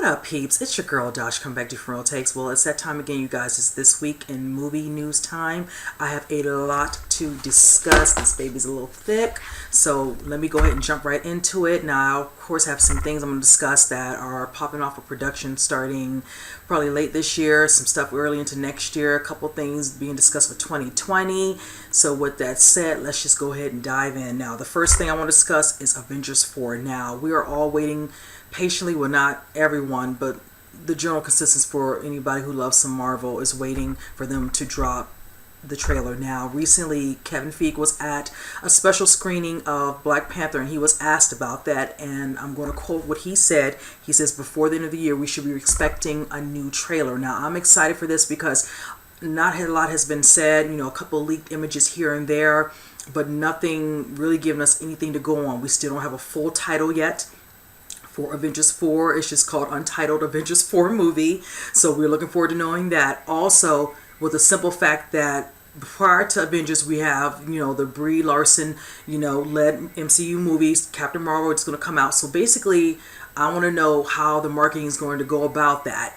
up, peeps? It's your girl Dosh coming back to you from Real Takes. Well, it's that time again, you guys. It's this week in movie news time. I have a lot to discuss. This baby's a little thick, so let me go ahead and jump right into it. Now, of course, I have some things I'm going to discuss that are popping off of production starting probably late this year, some stuff early into next year, a couple things being discussed for 2020. So with that said, let's just go ahead and dive in. Now, the first thing I want to discuss is Avengers 4. Now, we are all waiting patiently, well, not everyone, but the general consensus for anybody who loves some Marvel is waiting for them to drop the trailer. Now, recently, Kevin Feige was at a special screening of Black Panther, and he was asked about that, and I'm going to quote what he said. He says, before the end of the year, we should be expecting a new trailer. Now, I'm excited for this because not a lot has been said, a couple leaked images here and there, but nothing really giving us anything to go on. We still don't have a full title yet for Avengers 4. It's just called Untitled Avengers 4 movie. So we're looking forward to knowing that. Also, with the simple fact that prior to Avengers, we have, the Brie Larson, led MCU movies. Captain Marvel is going to come out. So basically, I want to know how the marketing is going to go about that.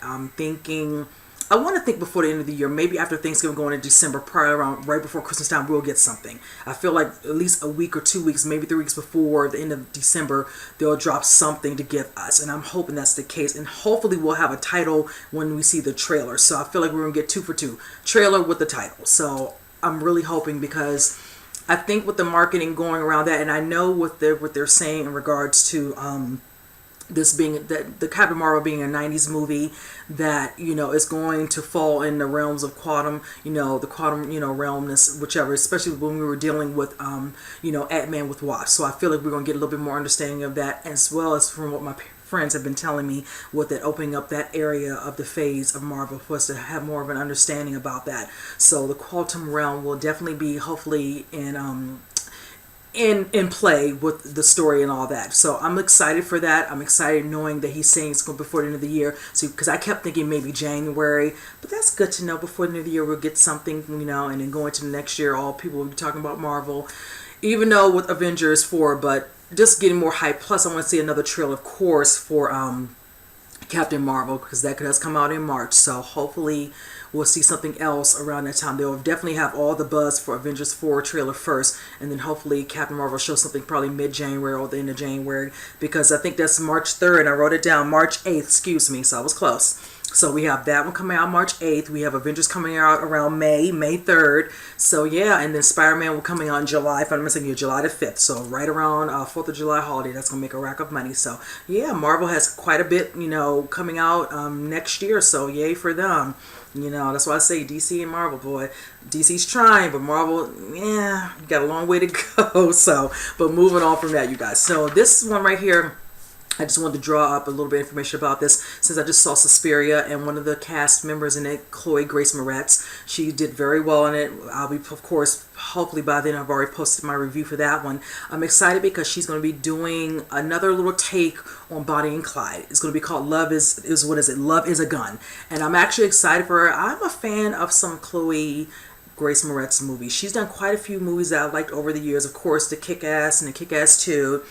I want to think before the end of the year, maybe after Thanksgiving going into December, probably around right before Christmas time, we'll get something. I feel like at least a week or 2 weeks, maybe 3 weeks before the end of December, they'll drop something to give us. And I'm hoping that's the case. And hopefully we'll have a title when we see the trailer. So I feel like we're going to get 2 for 2. Trailer with the title. So I'm really hoping, because I think with the marketing going around that, and I know what they're saying in regards to this being the Captain Marvel being a 90s movie, that is going to fall in the realms of quantum, the quantum realmness, whichever, especially when we were dealing with Ant-Man with Wasp. So I feel like we're going to get a little bit more understanding of that, as well as from what my friends have been telling me, with it opening up that area of the phase of Marvel for us to have more of an understanding about that. So the quantum realm will definitely be hopefully in play with the story and all that. So I'm excited for that. I'm excited knowing that he's saying it's going before the end of the year. So because I kept thinking maybe January, but that's good to know. Before the end of the year we'll get something, and then going to the next year, all people will be talking about Marvel, even though with Avengers 4, but just getting more hype. Plus I want to see another trailer, of course, for Captain Marvel, because that does come out in March. So hopefully we'll see something else around that time. They'll definitely have all the buzz for Avengers 4 trailer first, and then hopefully Captain Marvel show something probably mid-January or the end of January, because I think that's March 3rd. I wrote it down, March 8th, excuse me, so I was close. So we have that one coming out March 8th. We have Avengers coming out around May 3rd. So yeah, and then Spider-Man will coming out in July, if I'm not mistaken, July the 5th. So right around 4th of July holiday, that's going to make a rack of money. So yeah, Marvel has quite a bit, coming out next year. So yay for them. That's why I say DC and Marvel, boy. DC's trying, but Marvel, yeah, got a long way to go. So, but moving on from that, you guys. So this one right here, I just wanted to draw up a little bit of information about this, since I just saw Suspiria, and one of the cast members in it, Chloe Grace Moretz, she did very well in it. I'll be, of course, hopefully by then I've already posted my review for that one. I'm excited because she's going to be doing another little take on Bonnie and Clyde. It's going to be called Love is Love is a Gun. And I'm actually excited for her. I'm a fan of some Chloe Grace Moretz movies. She's done quite a few movies that I've liked over the years. Of course, the Kick-Ass and the Kick-Ass 2.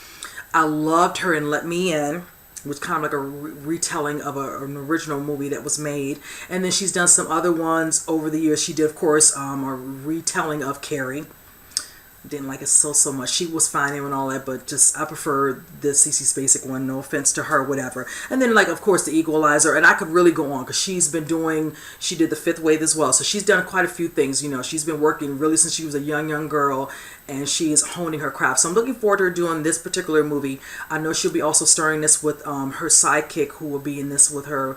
I loved her in Let Me In, which kind of like a retelling of an original movie that was made. And then she's done some other ones over the years. She did, of course, a retelling of Carrie. Didn't like it so much. She was fine and all that, but just I prefer the CC Spacek one. No offense to her, whatever. And then, like, of course, the Equalizer, and I could really go on, because she did the Fifth Wave as well. So she's done quite a few things. She's been working really since she was a young girl, and she is honing her craft. So I'm looking forward to her doing this particular movie. I know she'll be also starring this with her sidekick, who will be in this with her,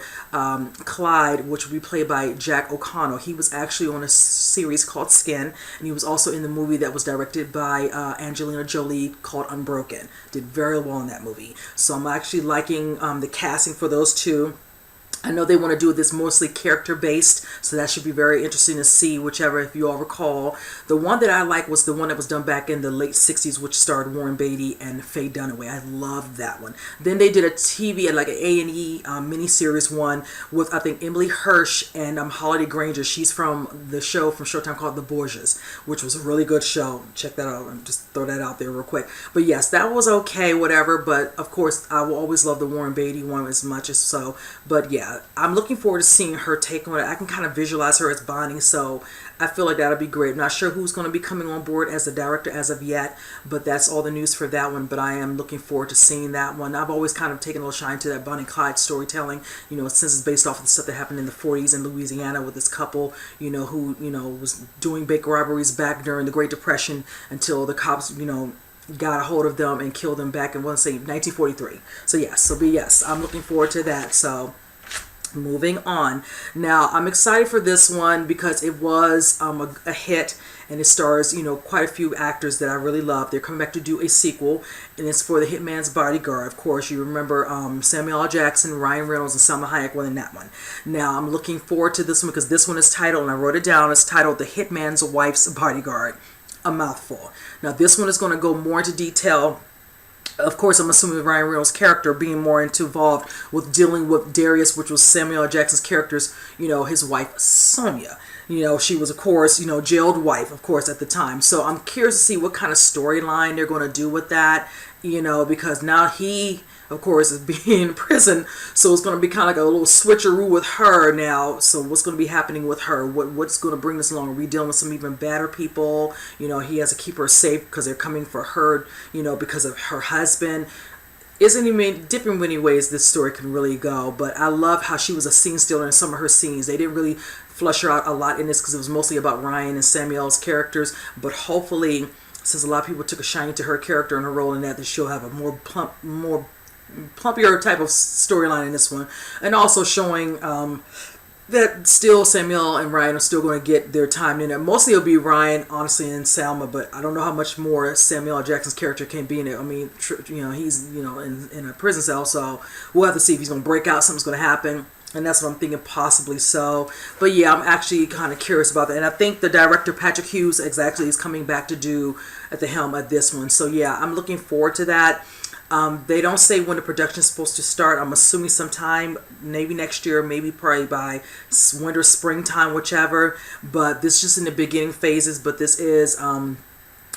Clyde, which will be played by Jack O'Connell. He was actually on a series called Skin, and he was also in the movie that was directed by Angelina Jolie called Unbroken. Did very well in that movie. So I'm actually liking the casting for those two. I know they want to do this mostly character based, so that should be very interesting to see, whichever, if you all recall. The one that I like was the one that was done back in the late 60s, which starred Warren Beatty and Faye Dunaway. I loved that one. Then they did a TV, like an A&E miniseries one with, I think, Emily Hirsch and Holiday Granger. She's from the show from Showtime called The Borgias, which was a really good show. Check that out and just throw that out there real quick. But yes, that was okay, whatever. But of course, I will always love the Warren Beatty one as much as so. But yeah, I'm looking forward to seeing her take on it. I can kind of visualize her as Bonnie, so I feel like that'll be great. I'm not sure who's going to be coming on board as the director as of yet, but that's all the news for that one. But I am looking forward to seeing that one. I've always kind of taken a little shine to that Bonnie and Clyde storytelling, since it's based off of the stuff that happened in the 40s in Louisiana with this couple, who, was doing bank robberies back during the Great Depression until the cops, got a hold of them and killed them back in, 1943. So yes, I'm looking forward to that. So moving on. Now, I'm excited for this one because it was a hit, and it stars, quite a few actors that I really love. They're coming back to do a sequel, and it's for The Hitman's Bodyguard. Of course, you remember Samuel L. Jackson, Ryan Reynolds, and Salma Hayek were in that one. Now, I'm looking forward to this one because this one is titled, and I wrote it down, it's titled The Hitman's Wife's Bodyguard. A mouthful. Now, this one is going to go more into detail. Of course, I'm assuming Ryan Reynolds' character being more involved with dealing with Darius, which was Samuel L. Jackson's character's, his wife, Sonia. She was, of course, jailed wife, of course, at the time. So I'm curious to see what kind of storyline they're going to do with that, because now he, of course, is being in prison. So it's going to be kind of like a little switcheroo with her now. So what's going to be happening with her? What's going to bring this along? Are we dealing with some even badder people? He has to keep her safe because they're coming for her, because of her husband. Isn't even different in many ways this story can really go. But I love how she was a scene stealer in some of her scenes. They didn't really flesh her out a lot in this because it was mostly about Ryan and Samuel's characters. But hopefully, since a lot of people took a shine to her character and her role in that she'll have a more plumpier type of storyline in this one. And also showing that still Samuel and Ryan are still going to get their time in it. Mostly it'll be Ryan, honestly, and Salma, but I don't know how much more Samuel L. Jackson's character can be in it. I mean, he's, in a prison cell, so we'll have to see if he's going to break out, something's going to happen. And that's what I'm thinking, possibly so. But yeah, I'm actually kind of curious about that. And I think the director, Patrick Hughes, exactly is coming back to do at the helm of this one. So yeah, I'm looking forward to that. They don't say when the production is supposed to start. I'm assuming sometime, maybe next year, maybe probably by winter, springtime, whichever. But this is just in the beginning phases. But this is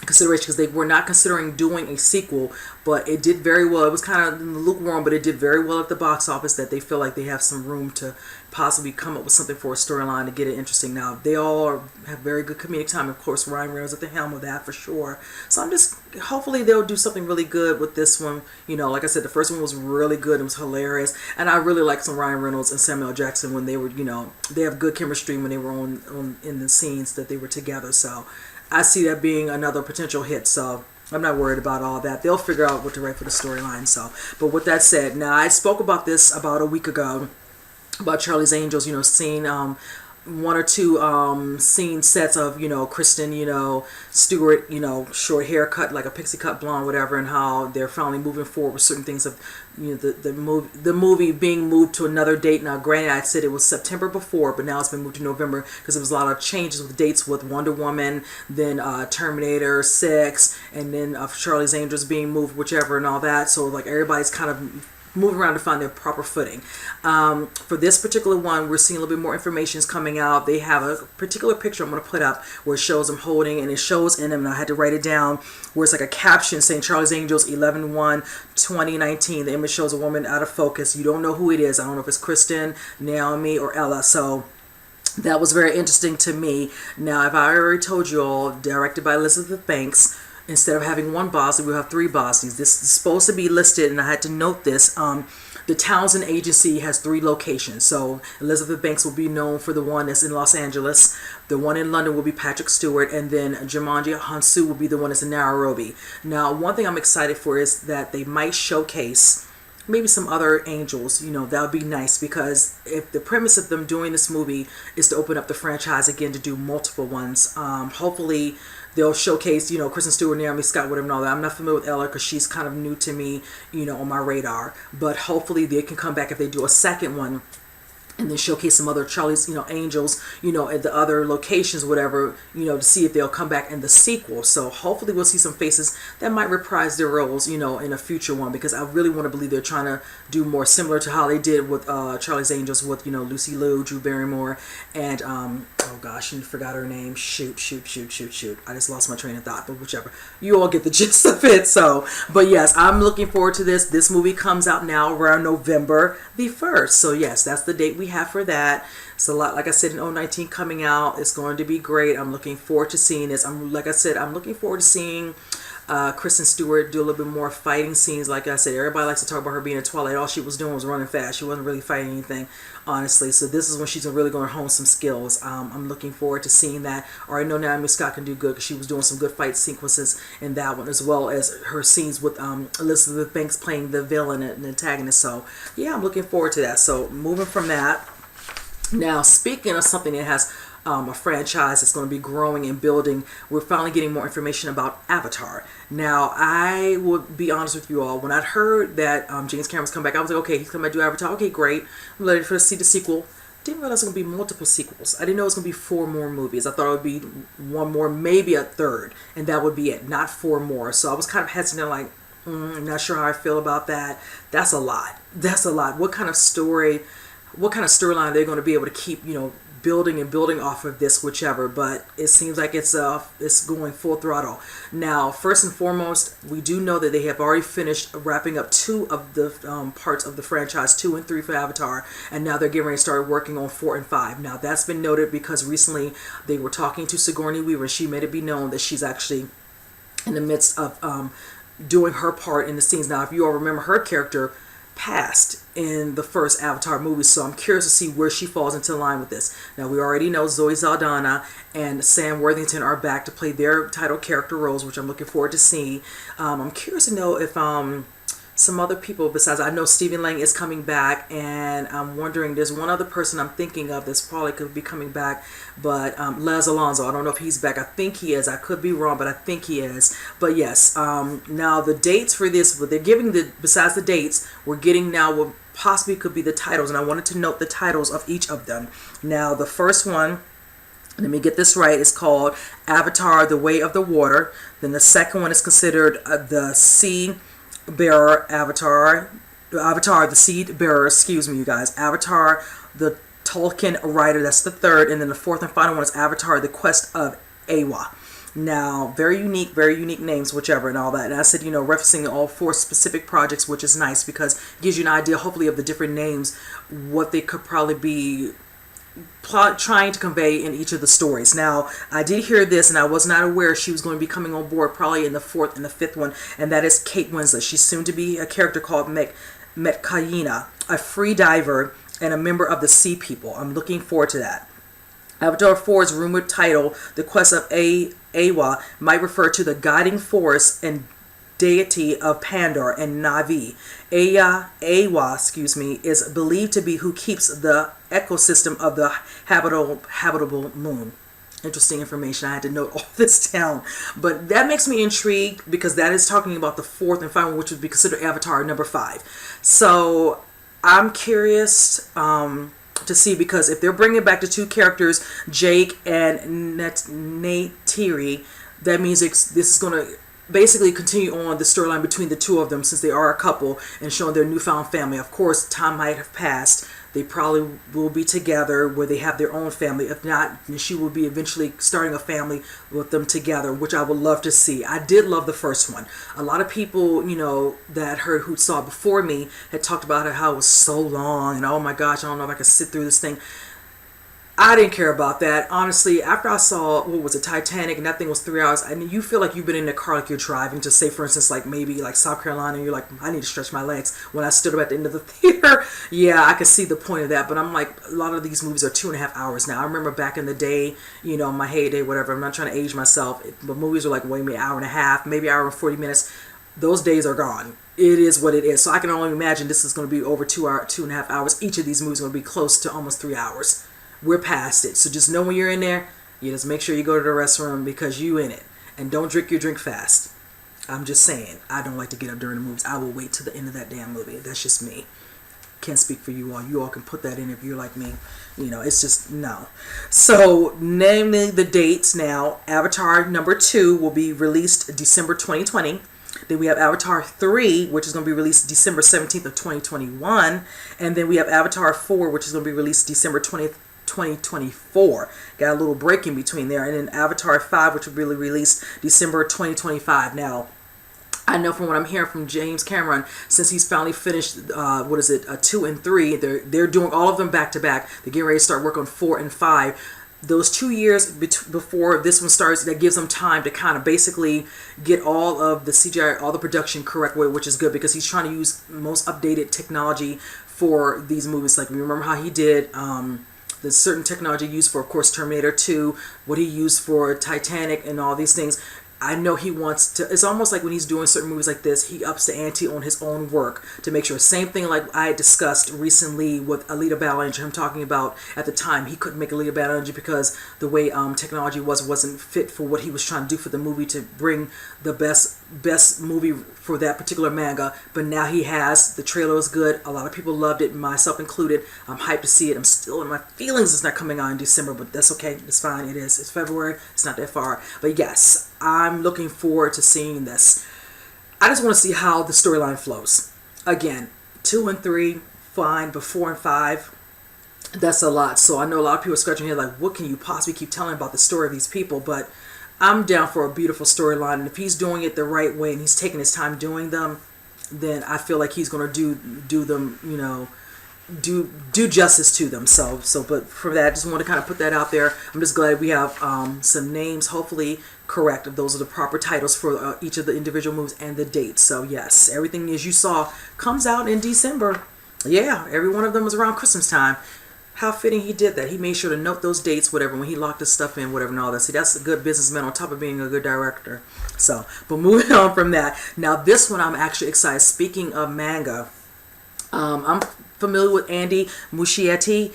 consideration because they were not considering doing a sequel, but it did very well. It was kind of lukewarm, but it did very well at the box office that they feel like they have some room to possibly come up with something for a storyline to get it interesting. Now, they all have very good comedic time. Of course, Ryan Reynolds at the helm of that for sure. So I'm just, hopefully they'll do something really good with this one. Like I said, the first one was really good. It was hilarious. And I really liked some Ryan Reynolds and Samuel L. Jackson when they were, they have good chemistry when they were on in the scenes that they were together. So I see that being another potential hit, so I'm not worried about all that. They'll figure out what to write for the storyline. So, but with that said, now I spoke about this about a week ago about Charlie's Angels. Seeing one or two scene sets of Kristen Stewart short haircut like a pixie cut blonde, whatever, and how they're finally moving forward with certain things of the movie being moved to another date. Now granted, I said it was September before, but now it's been moved to November because there was a lot of changes with dates with Wonder Woman, then Terminator 6, and then Charlie's Angels being moved, whichever, and all that. So like everybody's kind of moving around to find their proper footing. For this particular one, we're seeing a little bit more information is coming out. They have a particular picture I'm going to put up where it shows them holding, and it shows in them, and I had to write it down, where it's like a caption saying Charlie's Angels 11/1/2019. The image shows a woman out of focus. You don't know who it is. I don't know if it's Kristen, Naomi, or Ella. So that was very interesting to me. Now, if I already told you all, directed by Elizabeth Banks, instead of having one Bosley, we'll have three Bosleys. This is supposed to be listed, and I had to note this. The Townsend Agency has 3 locations. So Elizabeth Banks will be known for the one that's in Los Angeles. The one in London will be Patrick Stewart, and then Jumanji Hansu will be the one that's in Nairobi. Now, one thing I'm excited for is that they might showcase maybe some other angels. That would be nice, because if the premise of them doing this movie is to open up the franchise again to do multiple ones, hopefully they'll showcase, Kristen Stewart, Naomi Scott, whatever, and all that. I'm not familiar with Ella because she's kind of new to me, on my radar. But hopefully they can come back if they do a second one and then showcase some other Charlie's, Angels, at the other locations, whatever, to see if they'll come back in the sequel. So hopefully we'll see some faces that might reprise their roles, in a future one, because I really want to believe they're trying to do more similar to how they did with Charlie's Angels with, Lucy Liu, Drew Barrymore, and, oh gosh, I forgot her name. Shoot. I just lost my train of thought, but whichever. You all get the gist of it. So, but yes, I'm looking forward to this. This movie comes out now around November the 1st. So yes, that's the date we have for that. It's a lot, like I said, in 2019 coming out. It's going to be great. I'm looking forward to seeing this. I'm looking forward to seeing Kristen Stewart do a little bit more fighting scenes. Like I said, everybody likes to talk about her being in Twilight. All she was doing was running fast. She wasn't really fighting anything, honestly. So this is when she's really going to hone some skills. I'm looking forward to seeing that. Or I know Naomi Scott can do good because she was doing some good fight sequences in that one, as well as her scenes with Elizabeth Banks playing the villain and antagonist. So yeah, I'm looking forward to that. So moving from that. Now, speaking of something that has a franchise that's going to be growing and building, we're finally getting more information about Avatar. Now, I will be honest with you all. When I heard that James Cameron's come back, I was like, okay, he's coming back to do Avatar. Okay, great. I'm ready to see the sequel. Didn't realize it was going to be multiple sequels. I didn't know it was going to be 4 more movies. I thought it would be 1 more, maybe a third, and that would be it, not 4 more. So I was kind of hesitant, like, I'm not sure how I feel about that. That's a lot. What kind of storyline are they going to be able to keep, building off of this, whichever, but it seems like it's going full throttle. Now, first and foremost, we do know that they have already finished wrapping up 2 of the parts of the franchise, 2 and 3 for Avatar, and now they're getting ready to start working on 4 and 5. Now, that's been noted because recently they were talking to Sigourney Weaver, and she made it be known that she's actually in the midst of doing her part in the scenes. Now, if you all remember, her character passed in the first Avatar movie, so I'm curious to see where she falls into line with this. Now, we already know Zoe Saldana and Sam Worthington are back to play their title character roles, which I'm looking forward to seeing. I'm curious to know if some other people besides, I know Stephen Lang is coming back, and I'm wondering, there's one other person I'm thinking of that's probably could be coming back, but Les Alonso, I don't know if he's back. I think he is. I could be wrong, but I think he is. But yes, now the dates for this, what they're giving, besides the dates, we're getting now what possibly could be the titles, and I wanted to note the titles of each of them. Now, the first one, let me get this right, is called Avatar: The Way of the Water. Then the second one is considered the Sea Bearer Avatar, the Seed Bearer, excuse me, you guys. Avatar, the Tolkien Writer, that's the third. And then the fourth and final one is Avatar, the Quest of Awa. Now, very unique names, whichever, and all that. And I said, referencing all 4 specific projects, which is nice because it gives you an idea, hopefully, of the different names, what they could probably be trying to convey in each of the stories. Now, I did hear this, and I was not aware she was going to be coming on board probably in the 4th and the 5th one, and that is Kate Winslet. She's soon to be a character called Metkayina, a free diver and a member of the Sea People. I'm looking forward to that. Avatar 4's rumored title, The Quest of Awa, might refer to the guiding force and deity of Pandor and Navi. Awa, is believed to be who keeps the ecosystem of the habitable moon. Interesting information. I had to note all this down. But that makes me intrigued because that is talking about the 4th and final, which would be considered Avatar number 5. So I'm curious to see, because if they're bringing back the 2 characters, Jake and Neytiri, that means this is going to basically continue on the storyline between the 2 of them, since they are a couple and showing their newfound family. Of course, time might have passed. They probably will be together where they have their own family. If not, she will be eventually starting a family with them together, which I would love to see. I did love the first one. A lot of people, that who saw it before me had talked about how it was so long and, oh my gosh, I don't know if I could sit through this thing. I didn't care about that. Honestly, after I saw, Titanic, and that thing was 3 hours, and you feel like you've been in the car, like you're driving to, say, for instance, like maybe like South Carolina, and you're like, I need to stretch my legs. When I stood up at the end of the theater, yeah, I could see the point of that. But I'm like, a lot of these movies are 2.5 hours now. I remember back in the day, my heyday, whatever. I'm not trying to age myself, but movies are like, maybe an hour and a half, maybe an hour and 40 minutes. Those days are gone. It is what it is. So I can only imagine this is going to be over 2.5 hours. Each of these movies are going to be close to almost 3 hours. We're past it. So just know when you're in there, you just make sure you go to the restroom because you in it. And don't drink your drink fast. I'm just saying. I don't like to get up during the movies. I will wait till the end of that damn movie. That's just me. can't speak for you all. You all can put that in if you're like me. It's just no. So naming the dates now, Avatar number 2 will be released December 2020. Then we have Avatar 3, which is going to be released December 17th of 2021. And then we have Avatar 4, which is going to be released December 20th, 2024. Got a little break in between there. And then Avatar 5, which will be released December 2025. Now, I know from what I'm hearing from James Cameron, since he's finally finished, 2 and 3, they're doing all of them back to back. They're getting ready to start work on 4 and 5. Those 2 years before this one starts, that gives them time to kind of basically get all of the CGI, all the production correct way, which is good because he's trying to use most updated technology for these movies. Like, remember how he did the certain technology used for, of course, Terminator 2, what he used for Titanic and all these things. I know he wants to, it's almost like when he's doing certain movies like this, he ups the ante on his own work to make sure. Same thing like I discussed recently with Alita Battle Angel. I'm talking about at the time he couldn't make Alita Battle Angel because the way technology wasn't fit for what he was trying to do for the movie to bring the best movie for that particular manga. But now he has, the trailer was good. A lot of people loved it, myself included. I'm hyped to see it. I'm still in my feelings. It's not coming out in December, but that's okay. It's fine. It is. It's February. It's not that far. But yes, I'm looking forward to seeing this. I just want to see how the storyline flows. Again, 2 and 3, fine, but 4 and 5, that's a lot. So I know a lot of people are scratching their head like, what can you possibly keep telling about the story of these people? But I'm down for a beautiful storyline, and if he's doing it the right way and he's taking his time doing them, then I feel like he's going to do them, do justice to them. But for that, I just want to kind of put that out there. I'm just glad we have some names, hopefully correct. Those are the proper titles for each of the individual movies and the dates. So yes, everything as you saw comes out in December. Yeah, every one of them was around Christmas time. How fitting he did that. He made sure to note those dates, whatever, when he locked his stuff in, whatever, and all that. See, that's a good businessman on top of being a good director. So, but moving on from that. Now, this one I'm actually excited. Speaking of manga, I'm familiar with Andy Muschietti.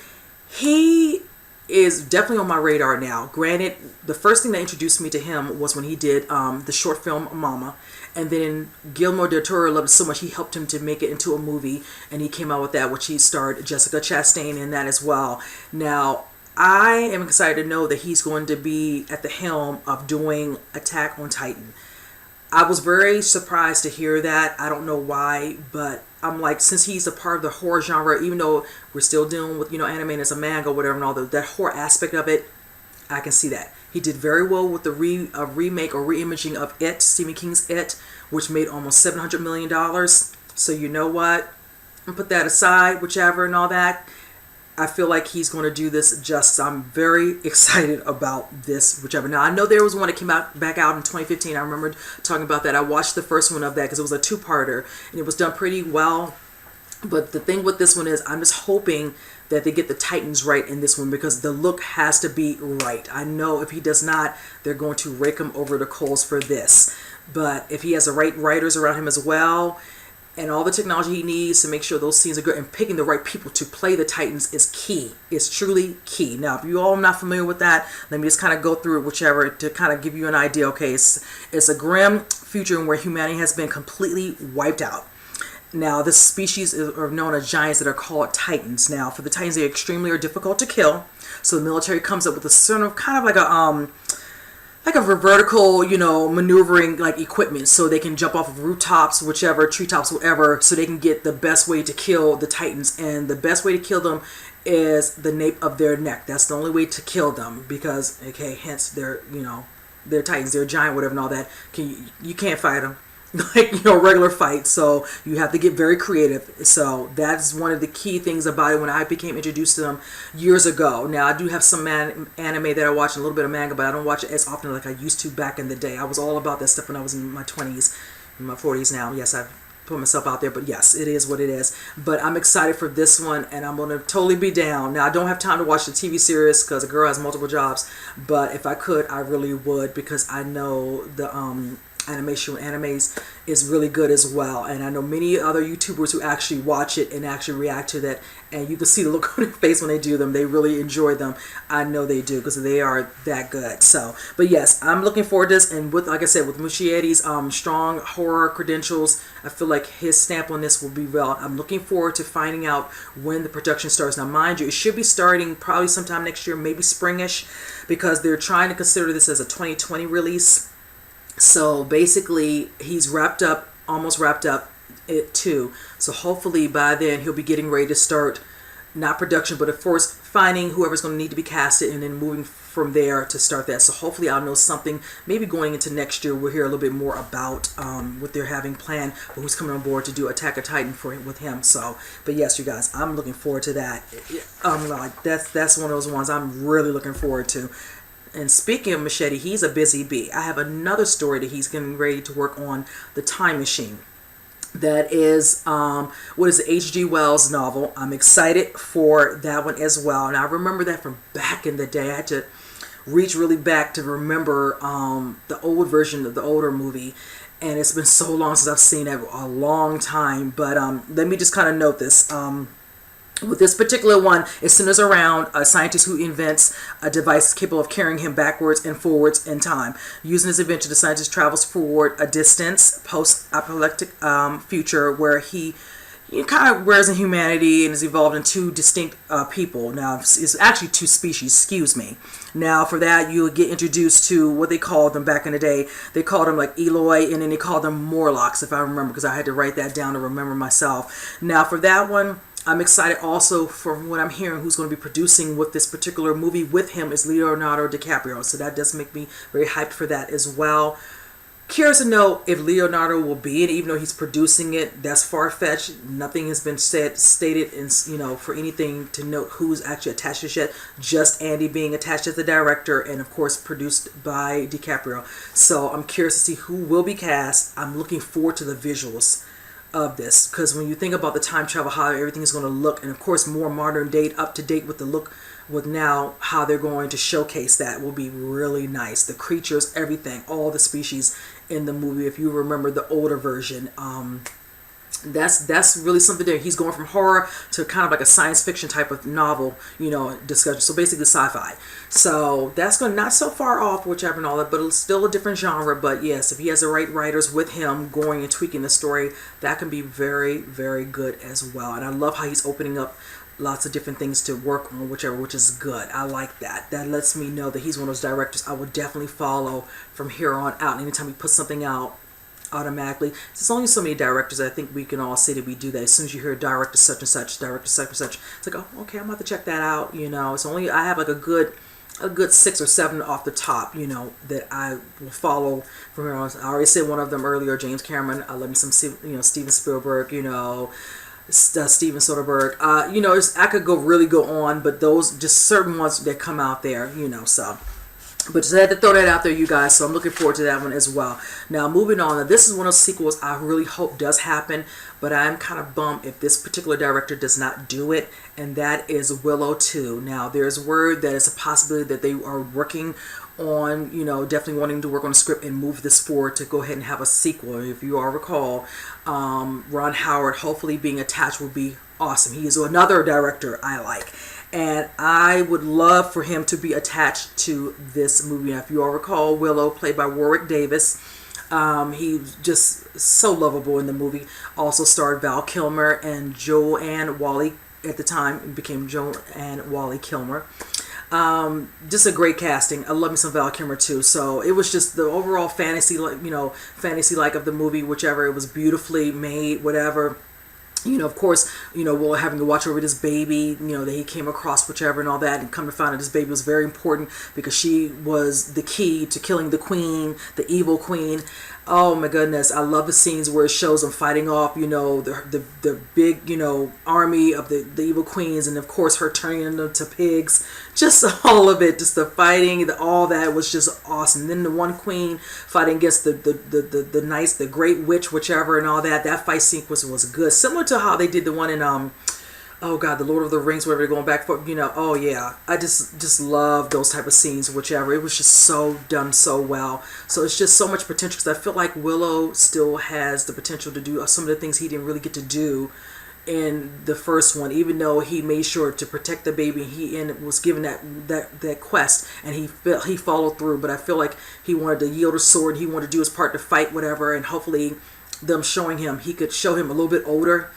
He is definitely on my radar now. Granted, the first thing that introduced me to him was when he did the short film Mama. And then Guillermo del Toro loved it so much he helped him to make it into a movie, and he came out with that, which he starred Jessica Chastain in that as well. Now, I am excited to know that he's going to be at the helm of doing Attack on Titan. I was very surprised to hear that. I don't know why, but I'm like, since he's a part of the horror genre, even though we're still dealing with, anime as a manga, whatever, and all that horror aspect of it, I can see that. He did very well with the remake or reimaging of It, Stephen King's It, which made almost $700 million. So you know what? And put that aside, whichever and all that. I feel like he's going to do this justice. I'm very excited about this, whichever. Now, I know there was one that came back out in 2015. I remember talking about that. I watched the first one of that because it was a two-parter, and it was done pretty well. But the thing with this one is I'm just hoping that they get the Titans right in this one because the look has to be right. I know if he does not, they're going to rake him over the coals for this. But if he has the right writers around him as well, and all the technology he needs to make sure those scenes are good, and picking the right people to play the Titans is key. It's truly key. Now, if you all are not familiar with that, let me just kind of go through it, whichever, to kind of give you an idea. Okay, it's a grim future where humanity has been completely wiped out. Now, this species are known as giants that are called Titans. Now, for the Titans, they extremely are difficult to kill. So the military comes up with a sort of kind of like a vertical, maneuvering like equipment, so they can jump off of rooftops, whichever, treetops, whatever, so they can get the best way to kill the Titans. And the best way to kill them is the nape of their neck. That's the only way to kill them because, okay, hence they're Titans, they're giant, whatever, and all that. You can't fight them like regular fight, so you have to get very creative. So that's one of the key things about it when I became introduced to them years ago. Now, I do have some anime that I watch, a little bit of manga, but I don't watch it as often like I used to back in the day. I was all about that stuff when I was in my 20s, in my 40s now. Yes, I've put myself out there, but yes, it is what it is. But I'm excited for this one, and I'm going to totally be down. Now, I don't have time to watch the TV series because a girl has multiple jobs, but if I could, I really would, because I know animes is really good as well. And I know many other YouTubers who actually watch it and actually react to that, and you can see the look on their face when they do them. They really enjoy them. I know they do, because they are that good. So, but yes, I'm looking forward to this. And with, like I said, with Muschietti's strong horror credentials, I feel like his stamp on this will be well. I'm looking forward to finding out when the production starts. Now, mind you, it should be starting probably sometime next year, maybe springish, because they're trying to consider this as a 2020 release. So basically, he's almost wrapped up it too. So hopefully by then he'll be getting ready to start, not production, but of course finding whoever's going to need to be casted, and then moving from there to start that. So hopefully I'll know something, maybe going into next year we'll hear a little bit more about what they're having planned, or who's coming on board to do Attack of Titan with him. So, but yes, you guys, I'm looking forward to that. Like that's one of those ones I'm really looking forward to. And speaking of Machete, he's a busy bee. I have another story that he's getting ready to work on, The Time Machine. That is, what is the H.G. Wells novel. I'm excited for that one as well. And I remember that from back in the day. I had to reach really back to remember the old version of the older movie. And it's been so long since I've seen it, a long time. But let me just kind of note this. With this particular one, it centers around a scientist who invents a device capable of carrying him backwards and forwards in time. Using his invention, the scientist travels forward a distance, post-apocalyptic future, where he kind of wears in humanity and is evolved in two distinct people. Now, it's actually two species, excuse me. Now, for that, you'll get introduced to what they called them back in the day. They called them like Eloi, and then they called them Morlocks, if I remember, because I had to write that down to remember myself. Now, for that one, I'm excited also for what I'm hearing. Who's going to be producing with this particular movie with him is Leonardo DiCaprio. So that does make me very hyped for that as well. Curious to know if Leonardo will be it, even though he's producing it. That's far-fetched. Nothing has been stated, in, for anything to note who's actually attached to it yet. Just Andy being attached as the director, and of course produced by DiCaprio. So I'm curious to see who will be cast. I'm looking forward to the visuals of this, because when you think about the time travel, how everything is going to look, and of course more modern date, up to date with the look, with now how they're going to showcase that will be really nice. The creatures, everything, all the species in the movie, if you remember the older version, that's really something there. He's going from horror to kind of like a science fiction type of novel, discussion. So basically sci-fi. So that's going not so far off, whichever and all that, but it's still a different genre. But yes, if he has the right writers with him going and tweaking the story, that can be very, very good as well. And I love how he's opening up lots of different things to work on, which is good. I like that. That lets me know that he's one of those directors I will definitely follow from here on out. Anytime he puts something out, automatically. There's only so many directors I think we can all say that we do that. As soon as you hear director such and such, director such and such, it's like, oh, okay, I'm about to check that out. It's only, I have like a good 6 or 7 off the top, that I will follow from here on. I already said one of them earlier, James Cameron. I love me some, Steven Spielberg, Steven Soderbergh. I could really go on, but those just certain ones that come out there, so. But just had to throw that out there, you guys. So I'm looking forward to that one as well. Now, moving on. Now, this is one of those sequels I really hope does happen. But I'm kind of bummed if this particular director does not do it. And that is Willow 2. Now, there's word that it's a possibility that they are working on, definitely wanting to work on a script and move this forward to go ahead and have a sequel. If you all recall, Ron Howard hopefully being attached will be awesome. He is another director I like. And I would love for him to be attached to this movie. Now, if you all recall, Willow, played by Warwick Davis, he was just so lovable in the movie. Also starred Val Kilmer and Joanne Whalley at the time. It became Joanne Whalley Kilmer. Just a great casting. I love me some Val Kilmer too. So it was just the overall fantasy like of the movie, whichever. It was beautifully made, whatever. Of course, we're having to watch over this baby, that he came across, whichever and all that, and come to find out this baby was very important because she was the key to killing the queen, the evil queen. Oh my goodness, I love the scenes where it shows them fighting off, the big, army of the evil queens, and of course her turning them to pigs. Just all of it, just the fighting, all that was just awesome. And then the one queen fighting against the nice, the great witch, whichever and all that. That fight sequence was good, similar to how they did the one in oh God, the Lord of the Rings, whatever they're going back for, oh yeah, I just love those type of scenes, whichever. It was just so done so well. So it's just so much potential, because I feel like Willow still has the potential to do some of the things he didn't really get to do in the first one, even though he made sure to protect the baby. He was given that quest, and he followed through. But I feel like he wanted to yield a sword. He wanted to do his part to fight, whatever, and hopefully them showing him, he could show him a little bit older,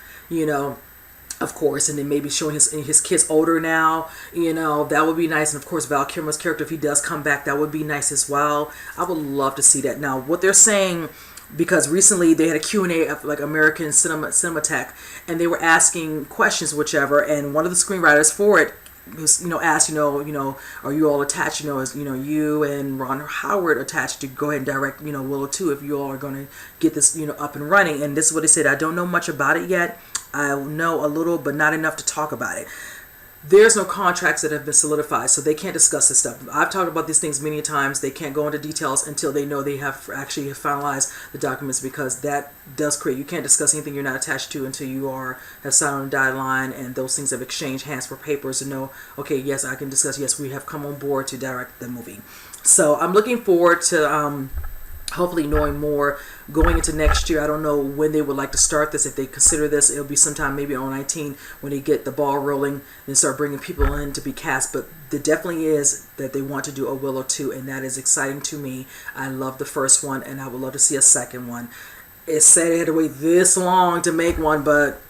of course, and then maybe showing his kids older now, that would be nice. And of course, Val Kilmer's character, if he does come back, that would be nice as well. I would love to see that. Now, what they're saying, because recently they had a Q&A of like American Cinematheque, and they were asking questions, whichever, and one of the screenwriters for it was, asked, are you all attached, as, you and Ron Howard attached to go ahead and direct, Willow 2, if you all are going to get this, up and running. And this is what they said: I don't know much about it yet. I know a little, but not enough to talk about it. There's no contracts that have been solidified, so they can't discuss this stuff. I've talked about these things many times. They can't go into details until they know they have actually finalized the documents, because that does create, you can't discuss anything you're not attached to until you have signed on the dotted line, and those things have exchanged hands for papers to know, okay, yes, I can discuss, yes, we have come on board to direct the movie. So I'm looking forward to hopefully knowing more going into next year. I don't know when they would like to start this. If they consider this, it'll be sometime maybe on 19 when they get the ball rolling and start bringing people in to be cast. But there definitely is that they want to do a Willow 2, and that is exciting to me. I love the first one, and I would love to see a second one. It's sad they had to wait this long to make one, but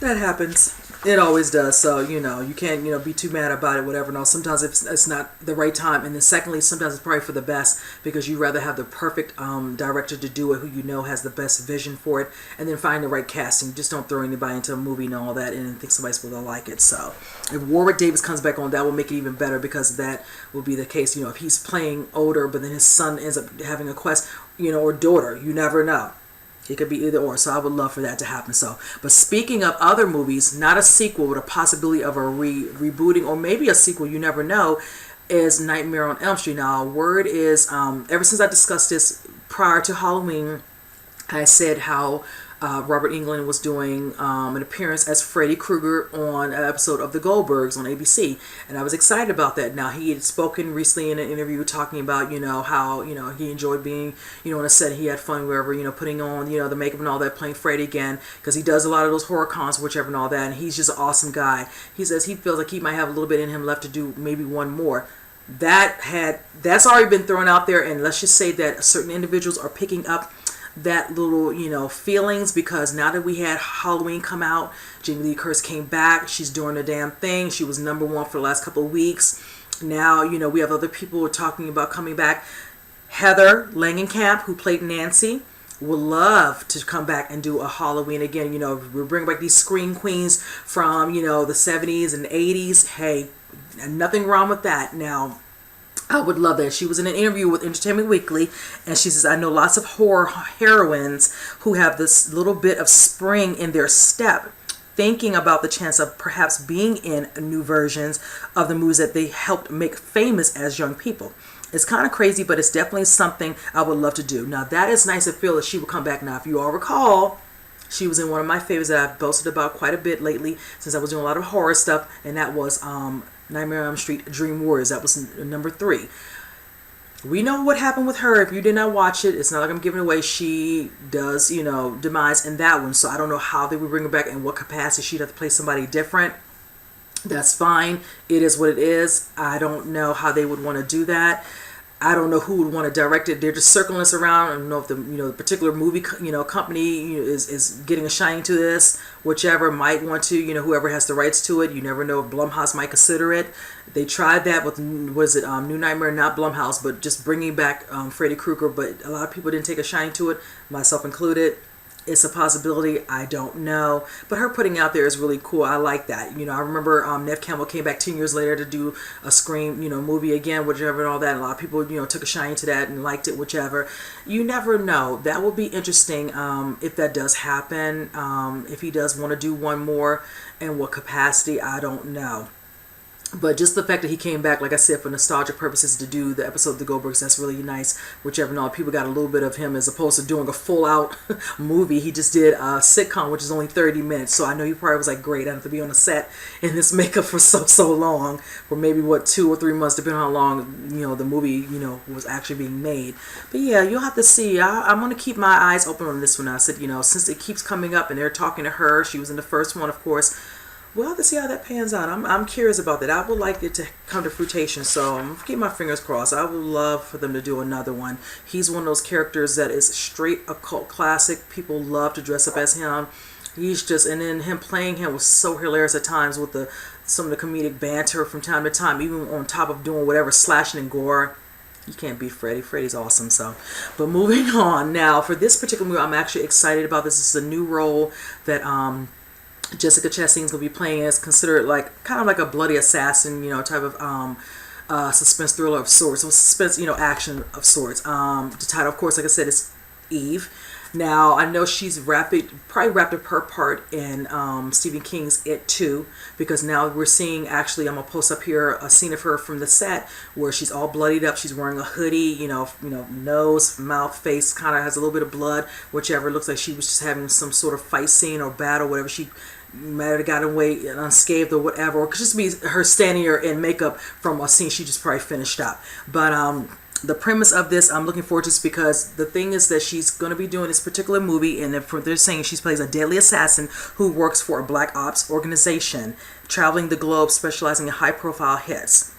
that happens. It always does. So, you can't, be too mad about it, whatever. No, sometimes it's not the right time. And then secondly, sometimes it's probably for the best, because you rather have the perfect director to do it, who has the best vision for it, and then find the right casting. Just don't throw anybody into a movie and all that and think somebody's going to like it. So if Warwick Davis comes back on, that will make it even better, because that will be the case. If he's playing older, but then his son ends up having a quest, or daughter, you never know. It could be either or, so I would love for that to happen. So, but speaking of other movies, not a sequel, but a possibility of a rebooting, or maybe a sequel, you never know, is Nightmare on Elm Street. Now, word is, ever since I discussed this prior to Halloween, I said how Robert Englund was doing an appearance as Freddy Krueger on an episode of The Goldbergs on ABC, and I was excited about that. Now, he had spoken recently in an interview talking about, how, he enjoyed being, on a set. He had fun wherever, putting on, the makeup and all that, playing Freddy again, because he does a lot of those horror cons, whichever and all that, and he's just an awesome guy. He says he feels like he might have a little bit in him left to do maybe one more. That's already been thrown out there, and let's just say that certain individuals are picking up that little, feelings, because now that we had Halloween come out, Jamie Lee Curtis came back. She's doing the damn thing. She was #1 for the last couple of weeks. Now, we have other people who are talking about coming back. Heather Langenkamp, who played Nancy, would love to come back and do a Halloween again. We're bringing back these scream queens from, the 70s and 80s. Hey, nothing wrong with that. Now, I would love that. She was in an interview with Entertainment Weekly, and she says, I know lots of horror heroines who have this little bit of spring in their step, thinking about the chance of perhaps being in new versions of the movies that they helped make famous as young people. It's kind of crazy, but it's definitely something I would love to do. Now, that is nice to feel that she would come back. Now, if you all recall, she was in one of my favorites that I've boasted about quite a bit lately, since I was doing a lot of horror stuff, and that was Nightmare on Elm Street Dream Warriors. That was number 3. We know what happened with her. If you did not watch it, it's not like I'm giving away. She does, demise in that one. So I don't know how they would bring her back, and what capacity. She'd have to play somebody different. That's fine. It is what it is. I don't know how they would want to do that. I don't know who would want to direct it. They're just circling us around. I don't know if the particular movie company is getting a shine to this. Whichever might want to, whoever has the rights to it. You never know if Blumhouse might consider it. They tried that with New Nightmare, not Blumhouse, but just bringing back Freddy Krueger. But a lot of people didn't take a shine to it, myself included. It's a possibility. I don't know. But her putting out there is really cool. I like that. I remember Neve Campbell came back 10 years later to do a Scream, movie again, whichever and all that. And a lot of people, took a shine to that and liked it, whichever. You never know. That will be interesting if that does happen. If he does want to do one more, in what capacity, I don't know. But just the fact that he came back, like I said, for nostalgia purposes to do the episode of The Goldbergs, that's really nice. Whichever, no, people got a little bit of him as opposed to doing a full out movie. He just did a sitcom, which is only 30 minutes. So I know he probably was like, great, I have to be on a set in this makeup for so long, for maybe, 2 or 3 months, depending on how long, the movie, was actually being made. But yeah, you'll have to see. I'm going to keep my eyes open on this one. I said, since it keeps coming up and they're talking to her, she was in the first one, of course. We'll have to see how that pans out. I'm curious about that. I would like it to come to fruition, so I'm keep my fingers crossed. I would love for them to do another one. He's one of those characters that is straight a cult classic. People love to dress up as him. He's just, and then him playing him was so hilarious at times with some of the comedic banter from time to time, even on top of doing whatever slashing and gore. You can't beat Freddy. Freddy's awesome. So, but moving on now, for this particular movie, I'm actually excited about this. This is a new role that Jessica Chastain's gonna be playing. Is considered kind of like a bloody assassin, type of suspense thriller of sorts, so suspense, action of sorts. The title, of course, like I said, is Eve. Now I know she's probably wrapped up her part in Stephen King's It Too, because now we're seeing, actually, I'm gonna post up here a scene of her from the set where she's all bloodied up. She's wearing a hoodie, nose, mouth, face kind of has a little bit of blood, whichever. It looks like she was just having some sort of fight scene or battle, whatever. She might have gotten away unscathed or whatever, or it could just be her standing here in makeup from a scene she just probably finished up. But the premise of this, I'm looking forward to this, because the thing is that she's going to be doing this particular movie, and they're saying she plays a deadly assassin who works for a black ops organization traveling the globe, specializing in high profile hits.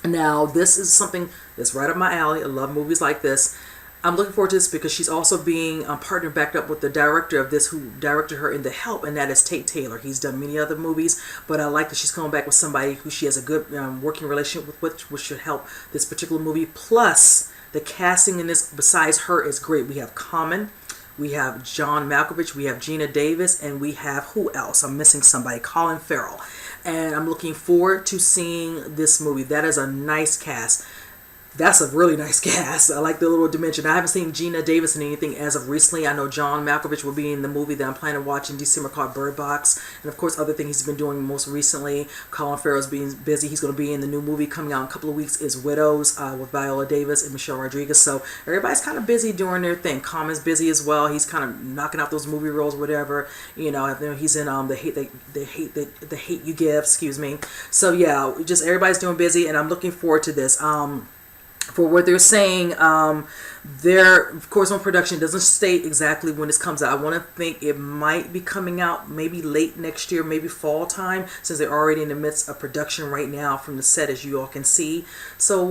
Now this is something that's right up my alley. I love movies like this. I'm looking forward to this because she's also being partnered backed up with the director of this, who directed her in The Help, and that is Tate Taylor. He's done many other movies, but I like that she's coming back with somebody who she has a good working relationship with, which should help this particular movie. Plus, the casting in this, besides her, is great. We have Common, we have John Malkovich, we have Gina Davis, and we have, who else? I'm missing somebody, Colin Farrell. And I'm looking forward to seeing this movie. That is a nice cast. That's a really nice cast. I like the little dimension. I haven't seen Gina Davis in anything as of recently. I know John Malkovich will be in the movie that I'm planning to watch in December called Bird Box. And of course, other things he's been doing most recently. Colin Farrell's being busy. He's going to be in the new movie coming out in a couple of weeks, is Widows, with Viola Davis and Michelle Rodriguez. So everybody's kind of busy doing their thing. Common's busy as well. He's kind of knocking out those movie roles, whatever. He's in the Hate You Give, excuse me. So yeah, just everybody's doing busy, and I'm looking forward to this. For what they're saying, they're, of course, on production, doesn't state exactly when this comes out. I want to think it might be coming out maybe late next year, maybe fall time, since they're already in the midst of production right now from the set, as you all can see. So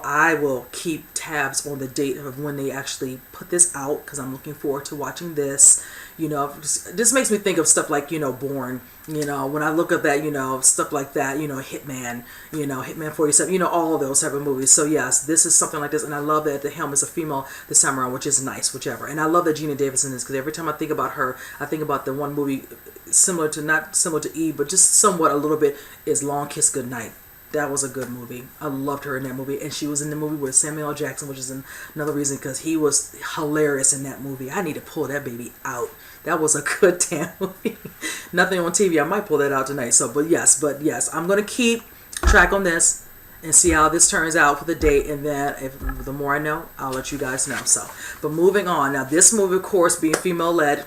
I will keep tabs on the date of when they actually put this out, because I'm looking forward to watching this. This makes me think of stuff like, Bourne, when I look at that, stuff like that, Hitman, Hitman 47, all of those type of movies. So yes, this is something like this, and I love that the helm is a female this time around, which is nice, whichever. And I love that Gina Davis in this, because every time I think about her, I think about the one movie not similar to Eve, but just somewhat a little bit, is Long Kiss Goodnight. That was a good movie. I loved her in that movie. And she was in the movie with Samuel L. Jackson, which is another reason, because he was hilarious in that movie. I need to pull that baby out. That was a good damn movie. Nothing on TV. I might pull that out tonight. But yes, I'm going to keep track on this and see how this turns out for the date. And then the more I know, I'll let you guys know. So, but moving on. Now, this movie, of course, being female-led,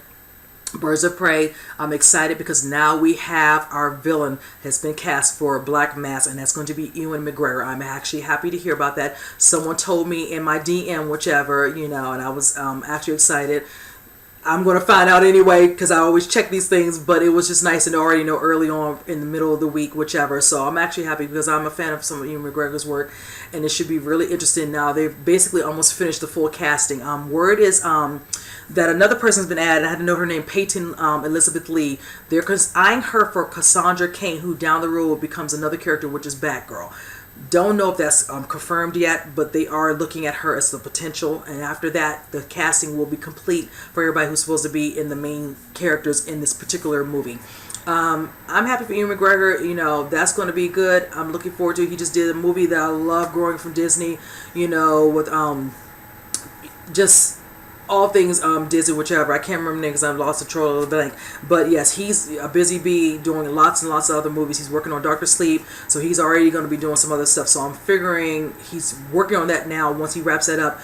Birds of Prey, I'm excited because now we have our villain has been cast for Black Mass, and that's going to be Ewan McGregor. I'm actually happy to hear about that. Someone told me in my DM, whichever, and I was actually excited. I'm going to find out anyway, because I always check these things, but it was just nice to already know early on in the middle of the week, whichever. So I'm actually happy because I'm a fan of some of Ewan McGregor's work, and it should be really interesting. Now they've basically almost finished the full casting. Word is that another person's been added. I had to know her name, Peyton Elizabeth Lee. They're eyeing her for Cassandra Cain, who down the road becomes another character, which is Batgirl. Don't know if that's confirmed yet, but they are looking at her as the potential. And after that, the casting will be complete for everybody who's supposed to be in the main characters in this particular movie. I'm happy for Ewan McGregor. That's going to be good. I'm looking forward to it. He just did a movie that I love growing from Disney, with just all things Disney, whichever. I can't remember because I've lost the trail of the blank. But yes, he's a busy bee doing lots and lots of other movies. He's working on Doctor Sleep, so he's already going to be doing some other stuff. So I'm figuring he's working on that now. Once he wraps that up,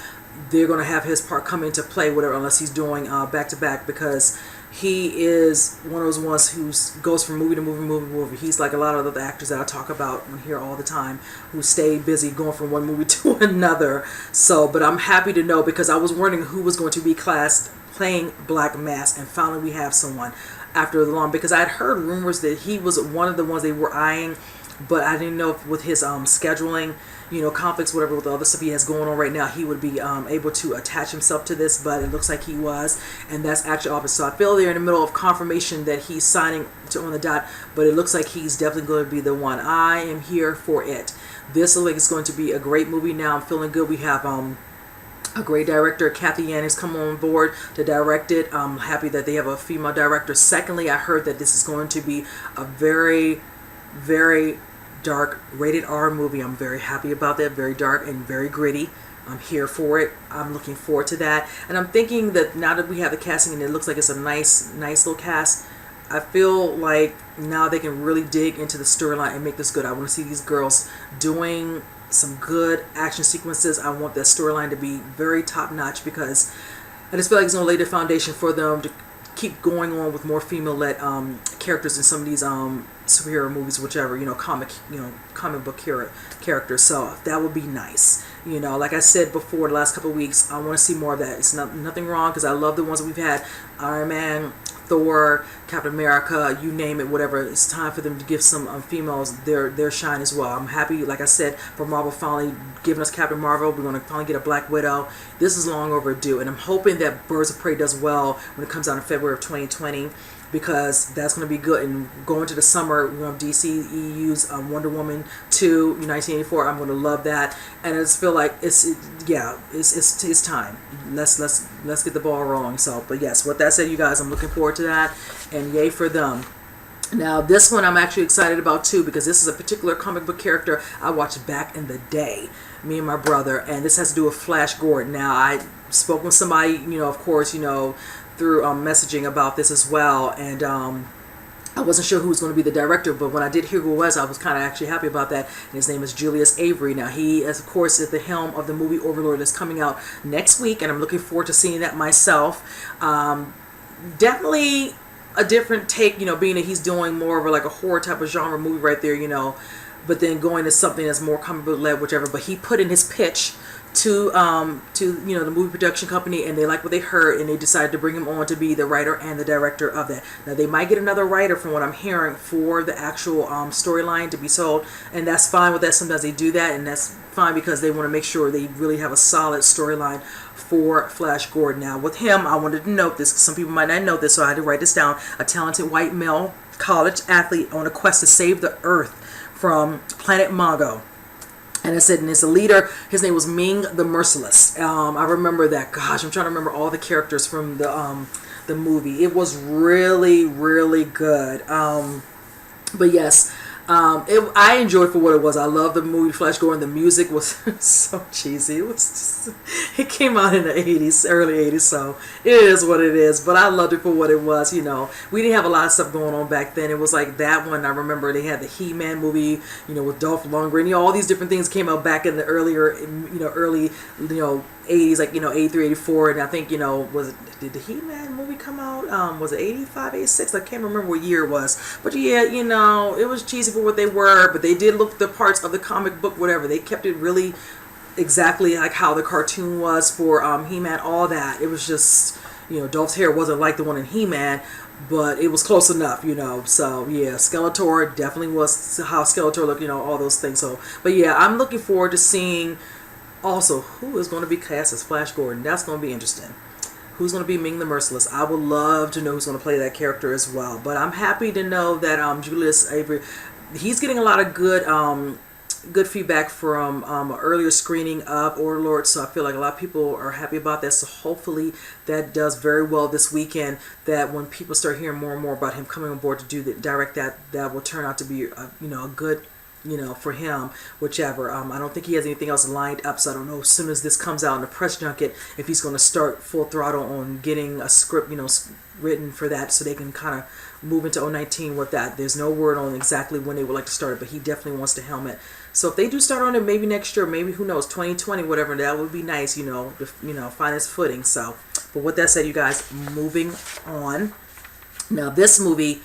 they're going to have his part come into play, whatever, unless he's doing back to back, because he is one of those ones who goes from movie to movie. He's like a lot of the actors that I talk about here all the time who stay busy going from one movie to another. So, but I'm happy to know, because I was wondering who was going to be cast playing Black Mask, and finally we have someone after the long, because I had heard rumors that he was one of the ones they were eyeing, but I didn't know if with his scheduling, conflicts, whatever, with the other stuff he has going on right now, he would be able to attach himself to this, but it looks like he was, and that's actually obvious. So I feel they're in the middle of confirmation that he's signing on the dot, but it looks like he's definitely going to be the one. I am here for it. This looks like it's going to be a great movie. Now I'm feeling good. We have a great director, Kathy Yan, has come on board to direct it. I'm happy that they have a female director. Secondly, I heard that this is going to be a very, very dark rated R movie. I'm very happy about that. Very dark and very gritty. I'm here for it. I'm looking forward to that. And I'm thinking that now that we have the casting and it looks like it's a nice little cast, I feel like now they can really dig into the storyline and make this good. I want to see these girls doing some good action sequences. I want that storyline to be very top notch, because I just feel like it's going to lay the foundation for them to keep going on with more female-led characters in some of these superhero movies, whichever, comic book characters. So that would be nice. Like I said before, the last couple of weeks, I want to see more of that. It's nothing wrong, because I love the ones that we've had. Iron Man, Thor, Captain America, you name it, whatever. It's time for them to give some females their shine as well. I'm happy, like I said, for Marvel finally giving us Captain Marvel. We're going to finally get a Black Widow. This is long overdue, and I'm hoping that Birds of Prey does well when it comes out in February of 2020, because that's going to be good. And going to the summer, DC EU's Wonder Woman 2, 1984. I'm going to love that, and I just feel like it's time. Let's get the ball rolling. So, but yes, with that said, you guys, I'm looking forward to that, and yay for them. Now, this one I'm actually excited about too, because this is a particular comic book character I watched back in the day, me and my brother, and this has to do with Flash Gordon. Now, I spoke with somebody, of course, through messaging about this as well, and I wasn't sure who was going to be the director, but when I did hear who it was, I was kind of actually happy about that. And his name is Julius Avery. Now, he is, of course, at the helm of the movie Overlord that's coming out next week, and I'm looking forward to seeing that myself. Definitely a different take, being that he's doing more of like a horror type of genre movie right there, but then going to something that's more comic book led, whichever. But he put in his pitch to the movie production company, and they liked what they heard, and they decided to bring him on to be the writer and the director of that. Now, they might get another writer, from what I'm hearing, for the actual storyline to be sold, and that's fine with that. Sometimes they do that, and that's fine, because they want to make sure they really have a solid storyline for Flash Gordon. Now, with him, I wanted to note this, because some people might not know this, so I had to write this down. A talented white male college athlete on a quest to save the Earth from planet Mongo. And I said, and as a leader, his name was Ming the Merciless. I remember that. Gosh, I'm trying to remember all the characters from the movie. It was really, really good. But yes, I enjoyed it for what it was. I love the movie Flash Gordon. The music was so cheesy. It came out in the 80s, early 80s, so it is what it is. But I loved it for what it was. We didn't have a lot of stuff going on back then. It was like that one. I remember they had the He-Man movie, with Dolph Lundgren. All these different things came out back in the early 80s, like 83, 84, and I think did the He-Man movie come out? Was it 85, 86? I can't remember what year it was. But yeah, it was cheesy for what they were, but they did look the parts of the comic book, whatever. They kept it really exactly like how the cartoon was for He-Man, all that. It was just, Dolph's hair wasn't like the one in He-Man, but it was close enough, So yeah, Skeletor definitely was how Skeletor looked, all those things. So, but yeah, I'm looking forward to seeing also who is going to be cast as Flash Gordon. That's going to be interesting. Who's going to be Ming the Merciless? I would love to know who's going to play that character as well. But I'm happy to know that Julius Avery, he's getting a lot of good feedback from an earlier screening of Overlord, so I feel like a lot of people are happy about that. So hopefully that does very well this weekend, that when people start hearing more and more about him coming on board to direct that will turn out to be a good for him, whichever. I don't think he has anything else lined up, so I don't know as soon as this comes out in the press junket if he's going to start full throttle on getting a script, written for that, so they can kind of move into 2019 with that. There's no word on exactly when they would like to start it, but he definitely wants to helm it. So if they do start on it, maybe next year, maybe who knows, 2020, whatever, that would be nice, to find its footing. So, but with that said, you guys, moving on. Now, this movie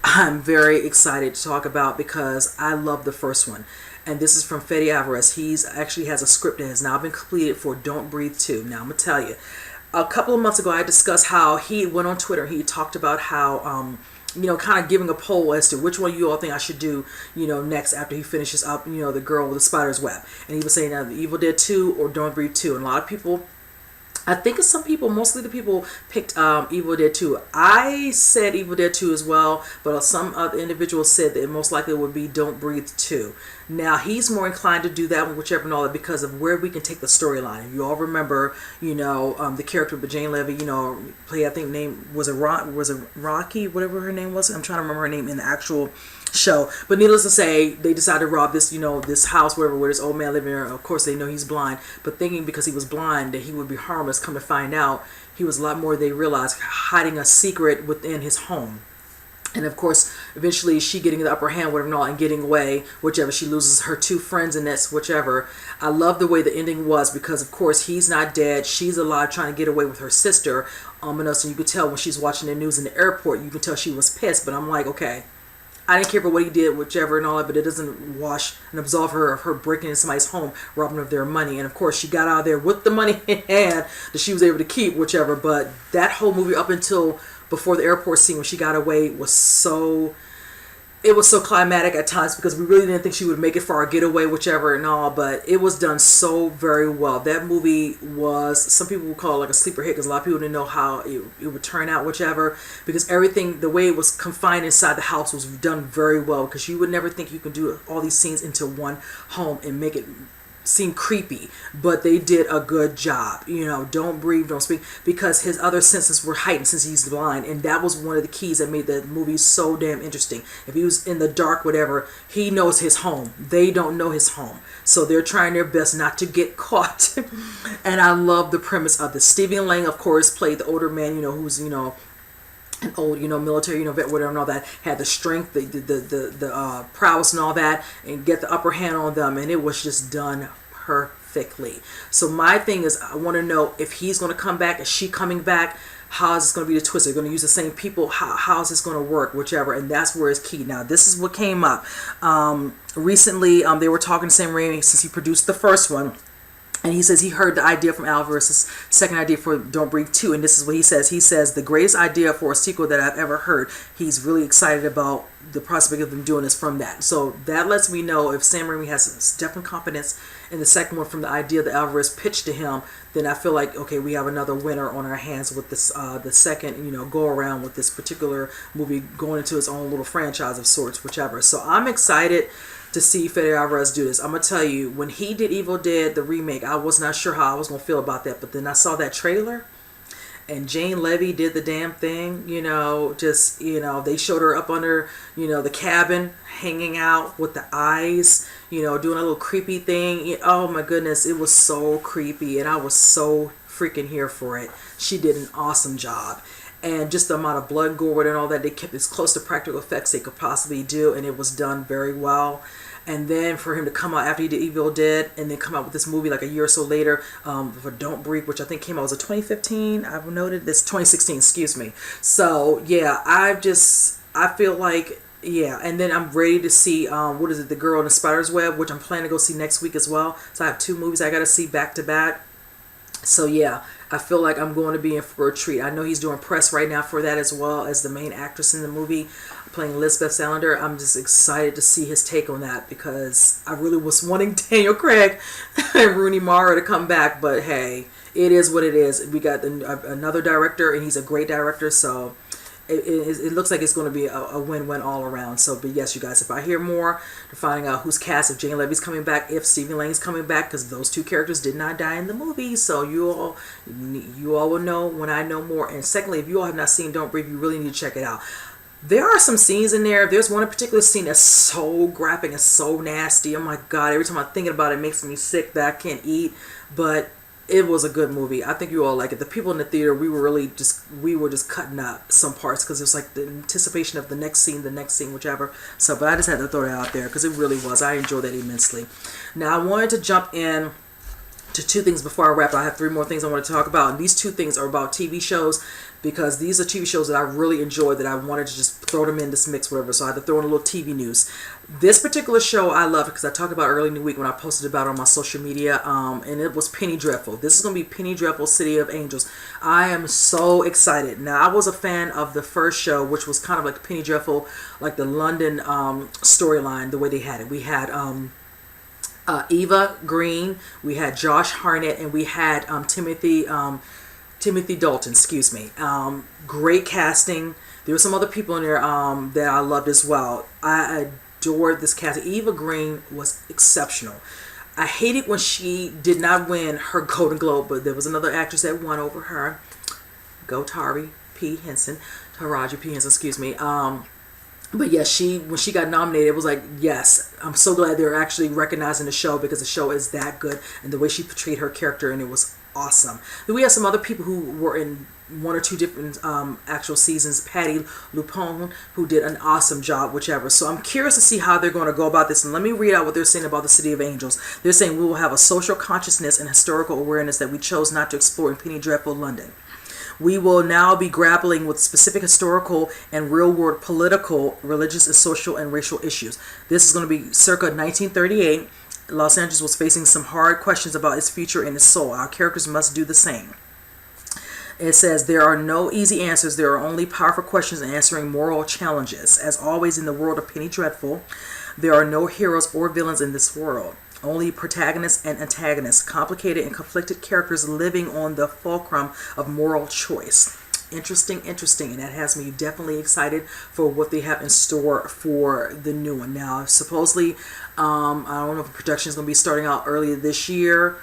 I'm very excited to talk about because I love the first one. And this is from Fede Alvarez. He's actually has a script that has now been completed for Don't Breathe 2. Now, I'm going to tell you, a couple of months ago, I discussed how he went on Twitter. He talked about how, kind of giving a poll as to which one you all think I should do, next after he finishes up, The Girl with the Spider's Web. And he was saying The Evil Dead 2 or Don't Breathe 2. And a lot of people, I think some people, mostly the people, picked Evil Dead 2. I said Evil Dead 2 as well, but some other individuals said that it most likely would be Don't Breathe 2. Now, he's more inclined to do that one, whichever and all that, because of where we can take the storyline. If you all remember, the character of Jane Levy, play, I think name was Rocky, whatever her name was. I'm trying to remember her name in the actual show. But needless to say, they decided to rob this, this house, wherever, where this old man living there. Of course, they know he's blind, but thinking because he was blind that he would be harmless, come to find out, he was a lot more, they realized, hiding a secret within his home. And of course, eventually she getting the upper hand, whatever, and getting away, whichever. She loses her two friends, and that's whichever. I love the way the ending was because, of course, he's not dead. She's alive, trying to get away with her sister. And you could tell when she's watching the news in the airport, you can tell she was pissed. But I'm like, okay, I didn't care for what he did, whichever and all that, but it doesn't wash and absolve her of her breaking into somebody's home, robbing of their money. And of course, she got out of there with the money in hand that she was able to keep, whichever. But that whole movie up until before the airport scene when she got away was so climatic at times because we really didn't think she would make it for our getaway, whichever and all, but it was done so very well. That movie was, some people would call it like a sleeper hit because a lot of people didn't know how it would turn out, whichever, because everything, the way it was confined inside the house was done very well because you would never think you could do all these scenes into one home and make it seem creepy, but they did a good job. Don't breathe, don't speak, because his other senses were heightened since he's blind, and that was one of the keys that made the movie so damn interesting. If he was in the dark, whatever, he knows his home. They don't know his home, so they're trying their best not to get caught. And I love the premise of this. Stephen Lang, of course, played the older man, who's an old, military, vet, whatever, and all that, had the strength, the prowess and all that, and get the upper hand on them, and it was just done perfectly. So my thing is, I want to know if he's going to come back, is she coming back, how is this going to be the twist? They're going to use the same people, how is this going to work, whichever, and that's where it's key. Now, this is what came up. Recently, they were talking to Sam Raimi since he produced the first one. And he says he heard the idea from Alvarez's second idea for Don't Breathe 2. And this is what he says. He says, the greatest idea for a sequel that I've ever heard. He's really excited about the prospect of them doing this from that. So that lets me know if Sam Raimi has definite confidence in the second one from the idea that Alvarez pitched to him, then I feel like, okay, we have another winner on our hands with this, the second, go around with this particular movie going into its own little franchise of sorts, whichever. So I'm excited to see Fede Alvarez do this. I'm going to tell you, when he did Evil Dead, the remake, I was not sure how I was going to feel about that. But then I saw that trailer, and Jane Levy did the damn thing, they showed her up under, the cabin, hanging out with the eyes, doing a little creepy thing. Oh my goodness, it was so creepy, and I was so freaking here for it. She did an awesome job. And just the amount of blood, gore, and all that, they kept as close to practical effects they could possibly do, and it was done very well. And then for him to come out after he did Evil Dead, and then come out with this movie like a year or so later for Don't Breathe, which I think came out, was it 2015? I've noted this 2016, excuse me. So yeah, I feel like, yeah. And then I'm ready to see The Girl in the Spider's Web, which I'm planning to go see next week as well. So I have 2 movies I got to see back to back. So yeah, I feel like I'm going to be in for a treat. I know he's doing press right now for that, as well as the main actress in the movie playing Elizabeth Salander. I'm just excited to see his take on that because I really was wanting Daniel Craig and Rooney Mara to come back, but hey, it is what it is. We got another director, and he's a great director, so it looks like it's going to be a win-win all around. So, but yes, you guys, if I hear more to finding out who's cast, if Jane Levy's coming back, if Stephen Lang's coming back, because those 2 characters did not die in the movie, so you all will know when I know more. And secondly, if you all have not seen Don't Breathe, you really need to check it out. There are some scenes in there. There's one particular scene that's so graphic and so nasty. Oh my God, every time I'm thinking about it, it makes me sick that I can't eat. But it was a good movie. I think you all like it. The people in the theater, we were just cutting up some parts because it was like the anticipation of the next scene, whichever. So, but I just had to throw that out there because it really was. I enjoyed that immensely. Now, I wanted to jump in to two things before I wrap up. I have three more things I want to talk about, and these two things are about TV shows, because these are TV shows that I really enjoyed that I wanted to just throw them in this mix, whatever. So I had to throw in a little TV news. This particular show I love because I talked about early in the week when I posted about it on my social media, and it was Penny Dreadful. This is going to be Penny Dreadful, City of Angels. I am so excited. Now, I was a fan of the first show, which was kind of like Penny Dreadful, like the London storyline, the way they had it. We had Eva Green, we had Josh Hartnett, and we had Timothy Dalton, excuse me. Great casting. There were some other people in there that I loved as well. I adored this cast. Eva Green was exceptional. I hated when she did not win her Golden Globe, but there was another actress that won over her. Go Taraji P. Henson, excuse me. But yes, when she got nominated, it was like, yes, I'm so glad they're actually recognizing the show, because the show is that good, and the way she portrayed her character, and it was awesome. Then we have some other people who were in one or two different actual seasons. Patty Lupone, who did an awesome job, whichever. So I'm curious to see how they're going to go about this. And let me read out what they're saying about the City of Angels. They're saying we will have a social consciousness and historical awareness that we chose not to explore in Penny Dreadful London. We will now be grappling with specific historical and real-world political, religious, and social and racial issues. This is going to be circa 1938. Los Angeles was facing some hard questions about its future and its soul. Our characters must do the same. It says, there are no easy answers. There are only powerful questions answering moral challenges. As always in the world of Penny Dreadful, there are no heroes or villains in this world. Only protagonists and antagonists, complicated and conflicted characters living on the fulcrum of moral choice. Interesting, and that has me definitely excited for what they have in store for the new one. Now, supposedly, I don't know if production is going to be starting out earlier this year,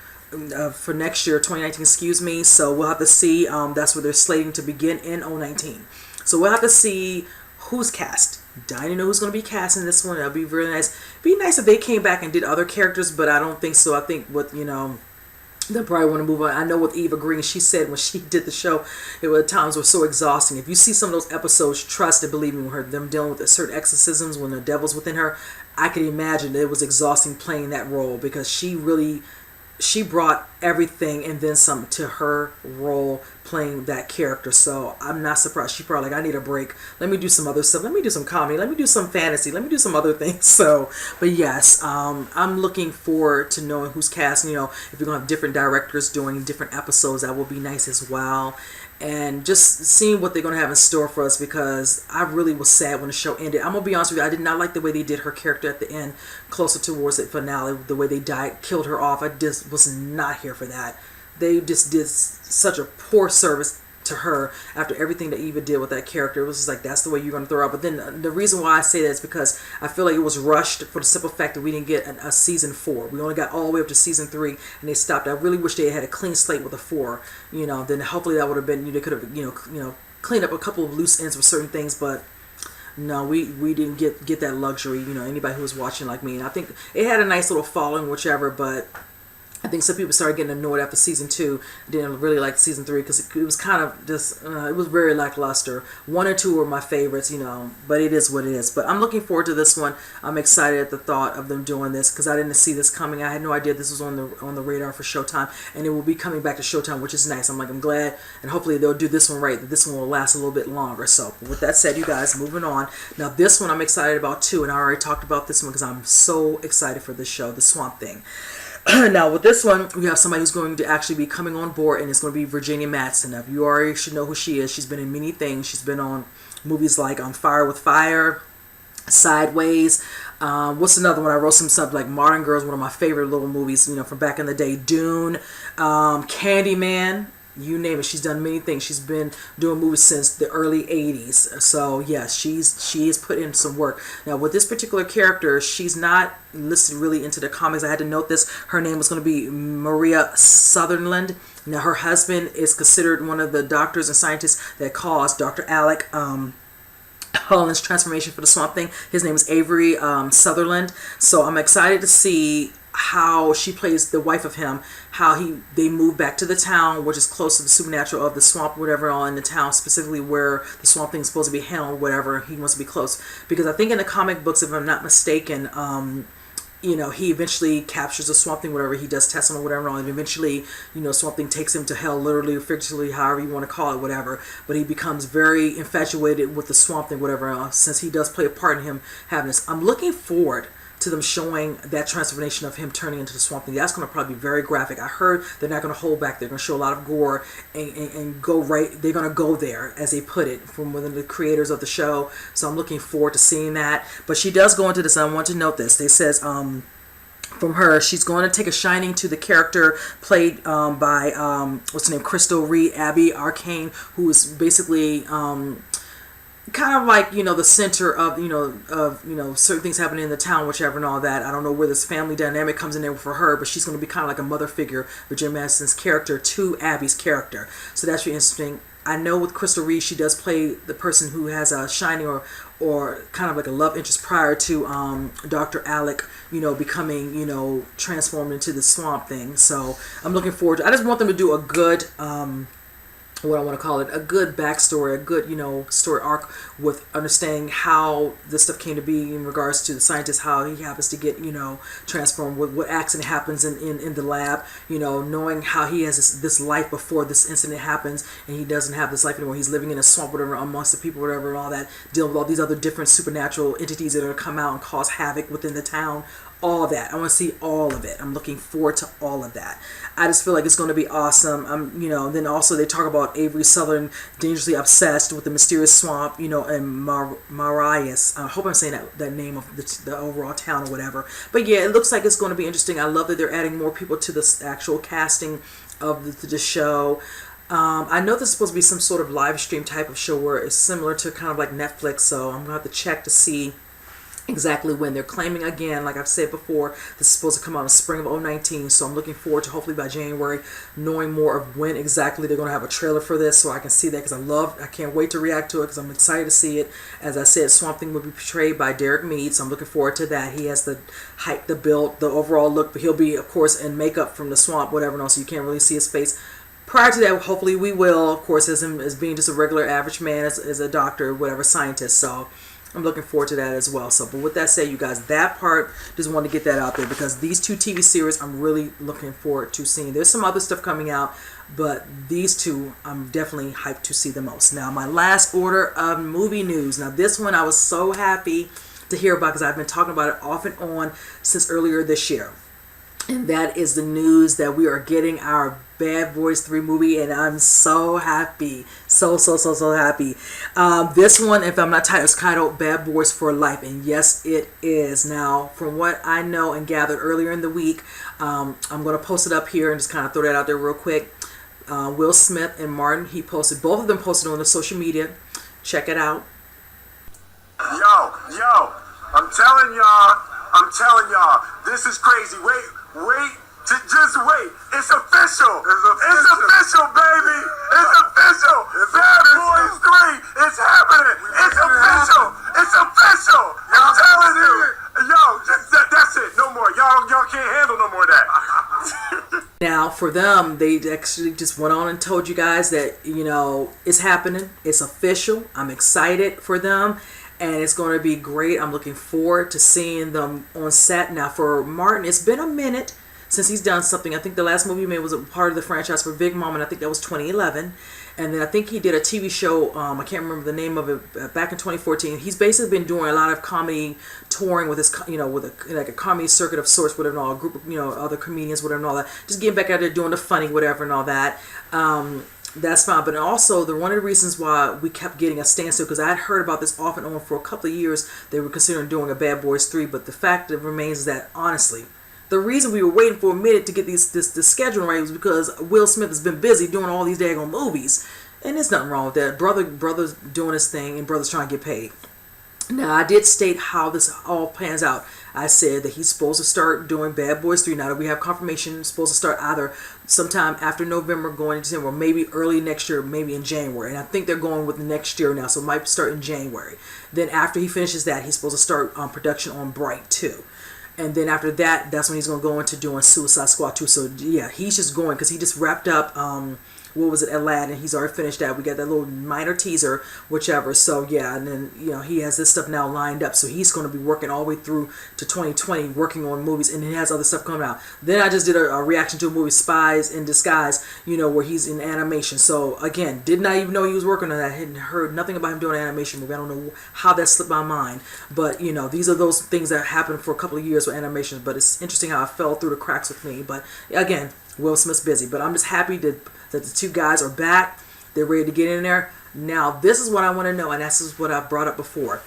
for next year, 2019, excuse me. So we'll have to see. That's where they're slating to begin in 2019. So we'll have to see who's cast. I don't know who's going to be cast in this one. That'll be really nice. It'd be nice if they came back and did other characters, but I don't think so. I think they'll probably want to move on. I know with Eva Green, she said when she did the show, it was times were so exhausting. If you see some of those episodes, trust and believe me, them dealing with certain exorcisms when the devil's within her, I can imagine it was exhausting playing that role, because she brought everything and then some to her role playing that character. So I'm not surprised. She probably like, I need a break. Let me do some other stuff. Let me do some comedy. Let me do some fantasy. Let me do some other things. So, but yes, I'm looking forward to knowing who's cast. If you're going to have different directors doing different episodes, that will be nice as well. And just seeing what they're going to have in store for us, because I really was sad when the show ended. I'm going to be honest with you, I did not like the way they did her character at the end, closer towards the finale, the way they killed her off. I just was not here for that. They just did such a poor service to her after everything that Eva did with that character. It was just like, that's the way you're going to throw her out. But then the reason why I say that is because I feel like it was rushed, for the simple fact that we didn't get a season 4. We only got all the way up to season 3 and they stopped. I really wish they had a clean slate with a 4. Then hopefully that would have been, they could have cleaned up a couple of loose ends with certain things. But no, we didn't get that luxury. Anybody who was watching like me, and I think it had a nice little following, whichever, but I think some people started getting annoyed after season 2. Didn't really like season 3 because it was kind of just, it was very lackluster. 1 or 2 were my favorites, but it is what it is. But I'm looking forward to this one. I'm excited at the thought of them doing this, because I didn't see this coming. I had no idea this was on the radar for Showtime, and it will be coming back to Showtime, which is nice. I'm glad, and hopefully they'll do this one right, that this one will last a little bit longer. So with that said, you guys, moving on. Now this one I'm excited about too, and I already talked about this one because I'm so excited for this show, The Swamp Thing. Now with this one, we have somebody who's going to actually be coming on board, and it's going to be Virginia Madsen. Now, you already should know who she is. She's been in many things. She's been on movies like On Fire with Fire, Sideways. What's another one? I wrote some stuff like Modern Girls, one of my favorite little movies, from back in the day. Dune, Candyman. You name it. She's done many things. She's been doing movies since the early 80s. So yes, she has put in some work. Now with this particular character, she's not listed really into the comics. I had to note this. Her name was going to be Maria Sutherland. Now her husband is considered one of the doctors and scientists that caused Dr. Alec Holland's transformation for the Swamp Thing. His name is Avery Sutherland. So I'm excited to see how she plays the wife of him, how they move back to the town, which is close to the supernatural of the swamp, whatever, all in the town, specifically where the Swamp Thing is supposed to be held, whatever. He wants to be close. Because I think in the comic books, if I'm not mistaken, he eventually captures the Swamp Thing, whatever. He does tests on whatever, and eventually, Swamp Thing takes him to hell, literally or figuratively, however you want to call it, whatever. But he becomes very infatuated with the Swamp Thing, whatever, since he does play a part in him having this. I'm looking forward to them showing that transformation of him turning into the Swamp Thing. That's going to probably be very graphic. I heard they're not going to hold back. They're going to show a lot of gore and go right. They're going to go there, as they put it, from one of the creators of the show. So I'm looking forward to seeing that. But she does go into this. I want to note this. They says from her, she's going to take a shining to the character played by what's her name, Crystal Reed, Abby Arcane, who is basically kind of like, the center of, certain things happening in the town, whichever, and all that. I don't know where this family dynamic comes in there for her, but she's going to be kind of like a mother figure, Virginia Madsen's character to Abby's character. So that's really interesting. I know with Crystal Reed, she does play the person who has a shining or kind of like a love interest prior to Dr. Alec, becoming, transformed into the Swamp Thing. So I'm looking forward to, I just want them to do a good, what I want to call it, a good backstory, a good, story arc with understanding how this stuff came to be in regards to the scientist, how he happens to get, transformed, what accident happens in the lab, knowing how he has this life before this incident happens, and he doesn't have this life anymore. He's living in a swamp, whatever, amongst the people, whatever, and all that, dealing with all these other different supernatural entities that are going to come out and cause havoc within the town. All that. I want to see all of it. I'm looking forward to all of that. I just feel like it's going to be awesome. Then also they talk about Avery Southern dangerously obsessed with the mysterious swamp, and Marias. I hope I'm saying that name of the overall town or whatever. But yeah, it looks like it's going to be interesting. I love that they're adding more people to this actual casting of the show. I know this is supposed to be some sort of live stream type of show where it's similar to kind of like Netflix, so I'm going to have to check to see exactly when. They're claiming, again, like I've said before, this is supposed to come out in spring of 2019, so I'm looking forward to hopefully by January knowing more of when exactly they're going to have a trailer for this, so I can see that, because I can't wait to react to it, because I'm excited to see it. As I said, Swamp Thing will be portrayed by Derek Mead, so I'm looking forward to that. He has the height, the build, the overall look, but he'll be, of course, in makeup from the swamp, whatever, and also you can't really see his face. Prior to that, hopefully we will, of course, as him as being just a regular average man, as a doctor, whatever, scientist, so I'm looking forward to that as well. So, but with that said, you guys, that part, just want to get that out there, because these two TV series I'm really looking forward to seeing. There's some other stuff coming out, but these two I'm definitely hyped to see the most. Now, my last order of movie news. Now, this one I was so happy to hear about, because I've been talking about it off and on since earlier this year. And that is the news that we are getting our Bad Boys 3 movie, and I'm so happy. So happy. This one, if I'm not tired, is titled Bad Boys for Life, and yes, it is. Now, from what I know and gathered earlier in the week, I'm going to post it up here and just kind of throw that out there real quick. Will Smith and Martin, both of them posted on the social media. Check it out. Yo, I'm telling y'all, this is crazy. Just wait. It's official. It's official, baby. It's official. Bad Boys 3. It's happening. It's official. It's official. I'm telling you. Yo, that's it. No more. Y'all can't handle no more of that. Now, for them, they actually just went on and told you guys that, it's happening. It's official. I'm excited for them. And it's going to be great. I'm looking forward to seeing them on set. Now, for Martin, it's been a minute since he's done something. I think the last movie he made was a part of the franchise for Big Mom, and I think that was 2011. And then I think he did a TV show, I can't remember the name of it, back in 2014. He's basically been doing a lot of comedy touring with his, with a comedy circuit of sorts, whatever, and all, a group of, other comedians, whatever, and all that. Just getting back out there doing the funny, whatever, and all that. That's fine. But also, one of the reasons why we kept getting a standstill, because I had heard about this off and on for a couple of years, they were considering doing a Bad Boys 3, but the fact that remains is that, honestly, the reason we were waiting for a minute to get this schedule right was because Will Smith has been busy doing all these daggone movies. And there's nothing wrong with that. Brother's doing his thing, and brother's trying to get paid. Now, I did state how this all pans out. I said that he's supposed to start doing Bad Boys 3. Now that we have confirmation, he's supposed to start either sometime after November, going into December, or maybe early next year, maybe in January. And I think they're going with next year now, so it might start in January. Then after he finishes that, he's supposed to start production on Bright 2. And then after that, that's when he's going to go into doing Suicide Squad 2. So, yeah, he's just going, because he just wrapped up... what was it, Aladdin. He's already finished that. We got that little minor teaser, whichever. So yeah, and then he has this stuff now lined up. So he's going to be working all the way through to 2020, working on movies, and he has other stuff coming out. Then I just did a reaction to a movie, Spies in Disguise, where he's in animation. So again, did not even know he was working on that. I hadn't heard nothing about him doing an animation movie. I don't know how that slipped my mind, but these are those things that happened for a couple of years with animations. But it's interesting how it fell through the cracks with me. But again, Will Smith's busy, but I'm just happy that the two guys are back. They're ready to get in there. Now, this is what I want to know, and this is what I brought up before.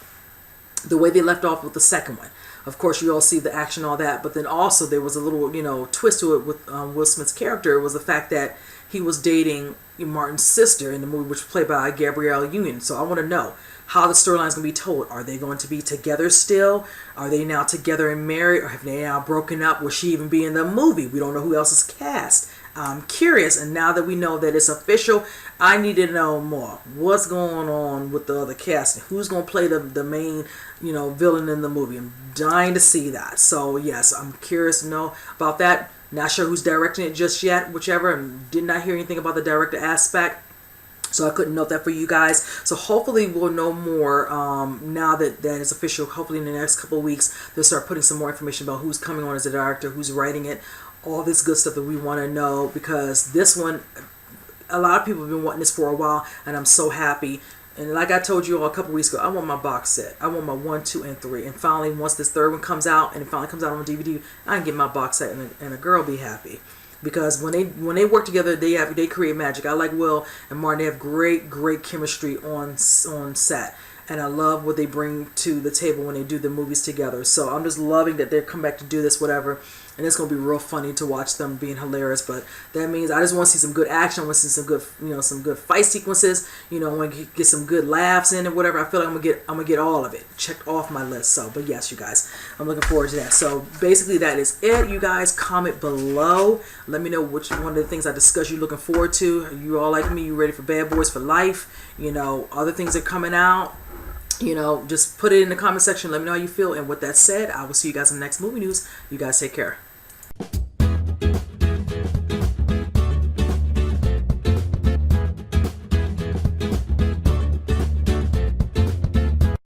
The way they left off with the second one. Of course, you all see the action, all that, but then also there was a little, twist to it with Will Smith's character. It was the fact that he was dating Martin's sister in the movie, which was played by Gabrielle Union. So I want to know how the storyline is going to be told. Are they going to be together still? Are they now together and married? Or have they now broken up? Will she even be in the movie? We don't know who else is cast. I'm curious, and now that we know that it's official, I need to know more. What's going on with the other cast? Who's going to play the main, villain in the movie? I'm dying to see that. So, yes, I'm curious to know about that. Not sure who's directing it just yet, whichever. And did not hear anything about the director aspect. So I couldn't note that for you guys. So hopefully we'll know more now that is official. Hopefully in the next couple of weeks, they'll start putting some more information about who's coming on as a director, who's writing it, all this good stuff that we want to know, because this one, a lot of people have been wanting this for a while, and I'm so happy. And like I told you all a couple weeks ago, I want my box set. I want my 1, 2, and 3. And finally, once this third one comes out, and it finally comes out on DVD, I can get my box set, and a girl be happy. Because when they work together, they create magic. I like Will and Martin. They have great chemistry on set. And I love what they bring to the table when they do the movies together. So I'm just loving that they're come back to do this, whatever. And it's going to be real funny to watch them being hilarious. But that means I just want to see some good action. I want to see some good, some good fight sequences. I want to get some good laughs in and whatever. I feel like I'm gonna get all of it checked off my list. So, but yes, you guys, I'm looking forward to that. So basically, that is it. You guys, comment below. Let me know which one of the things I discussed you're looking forward to. Are you all like me? You ready for Bad Boys for Life? Other things are coming out. Just put it in the comment section. Let me know how you feel. And with that said, I will see you guys in the next movie news. You guys take care.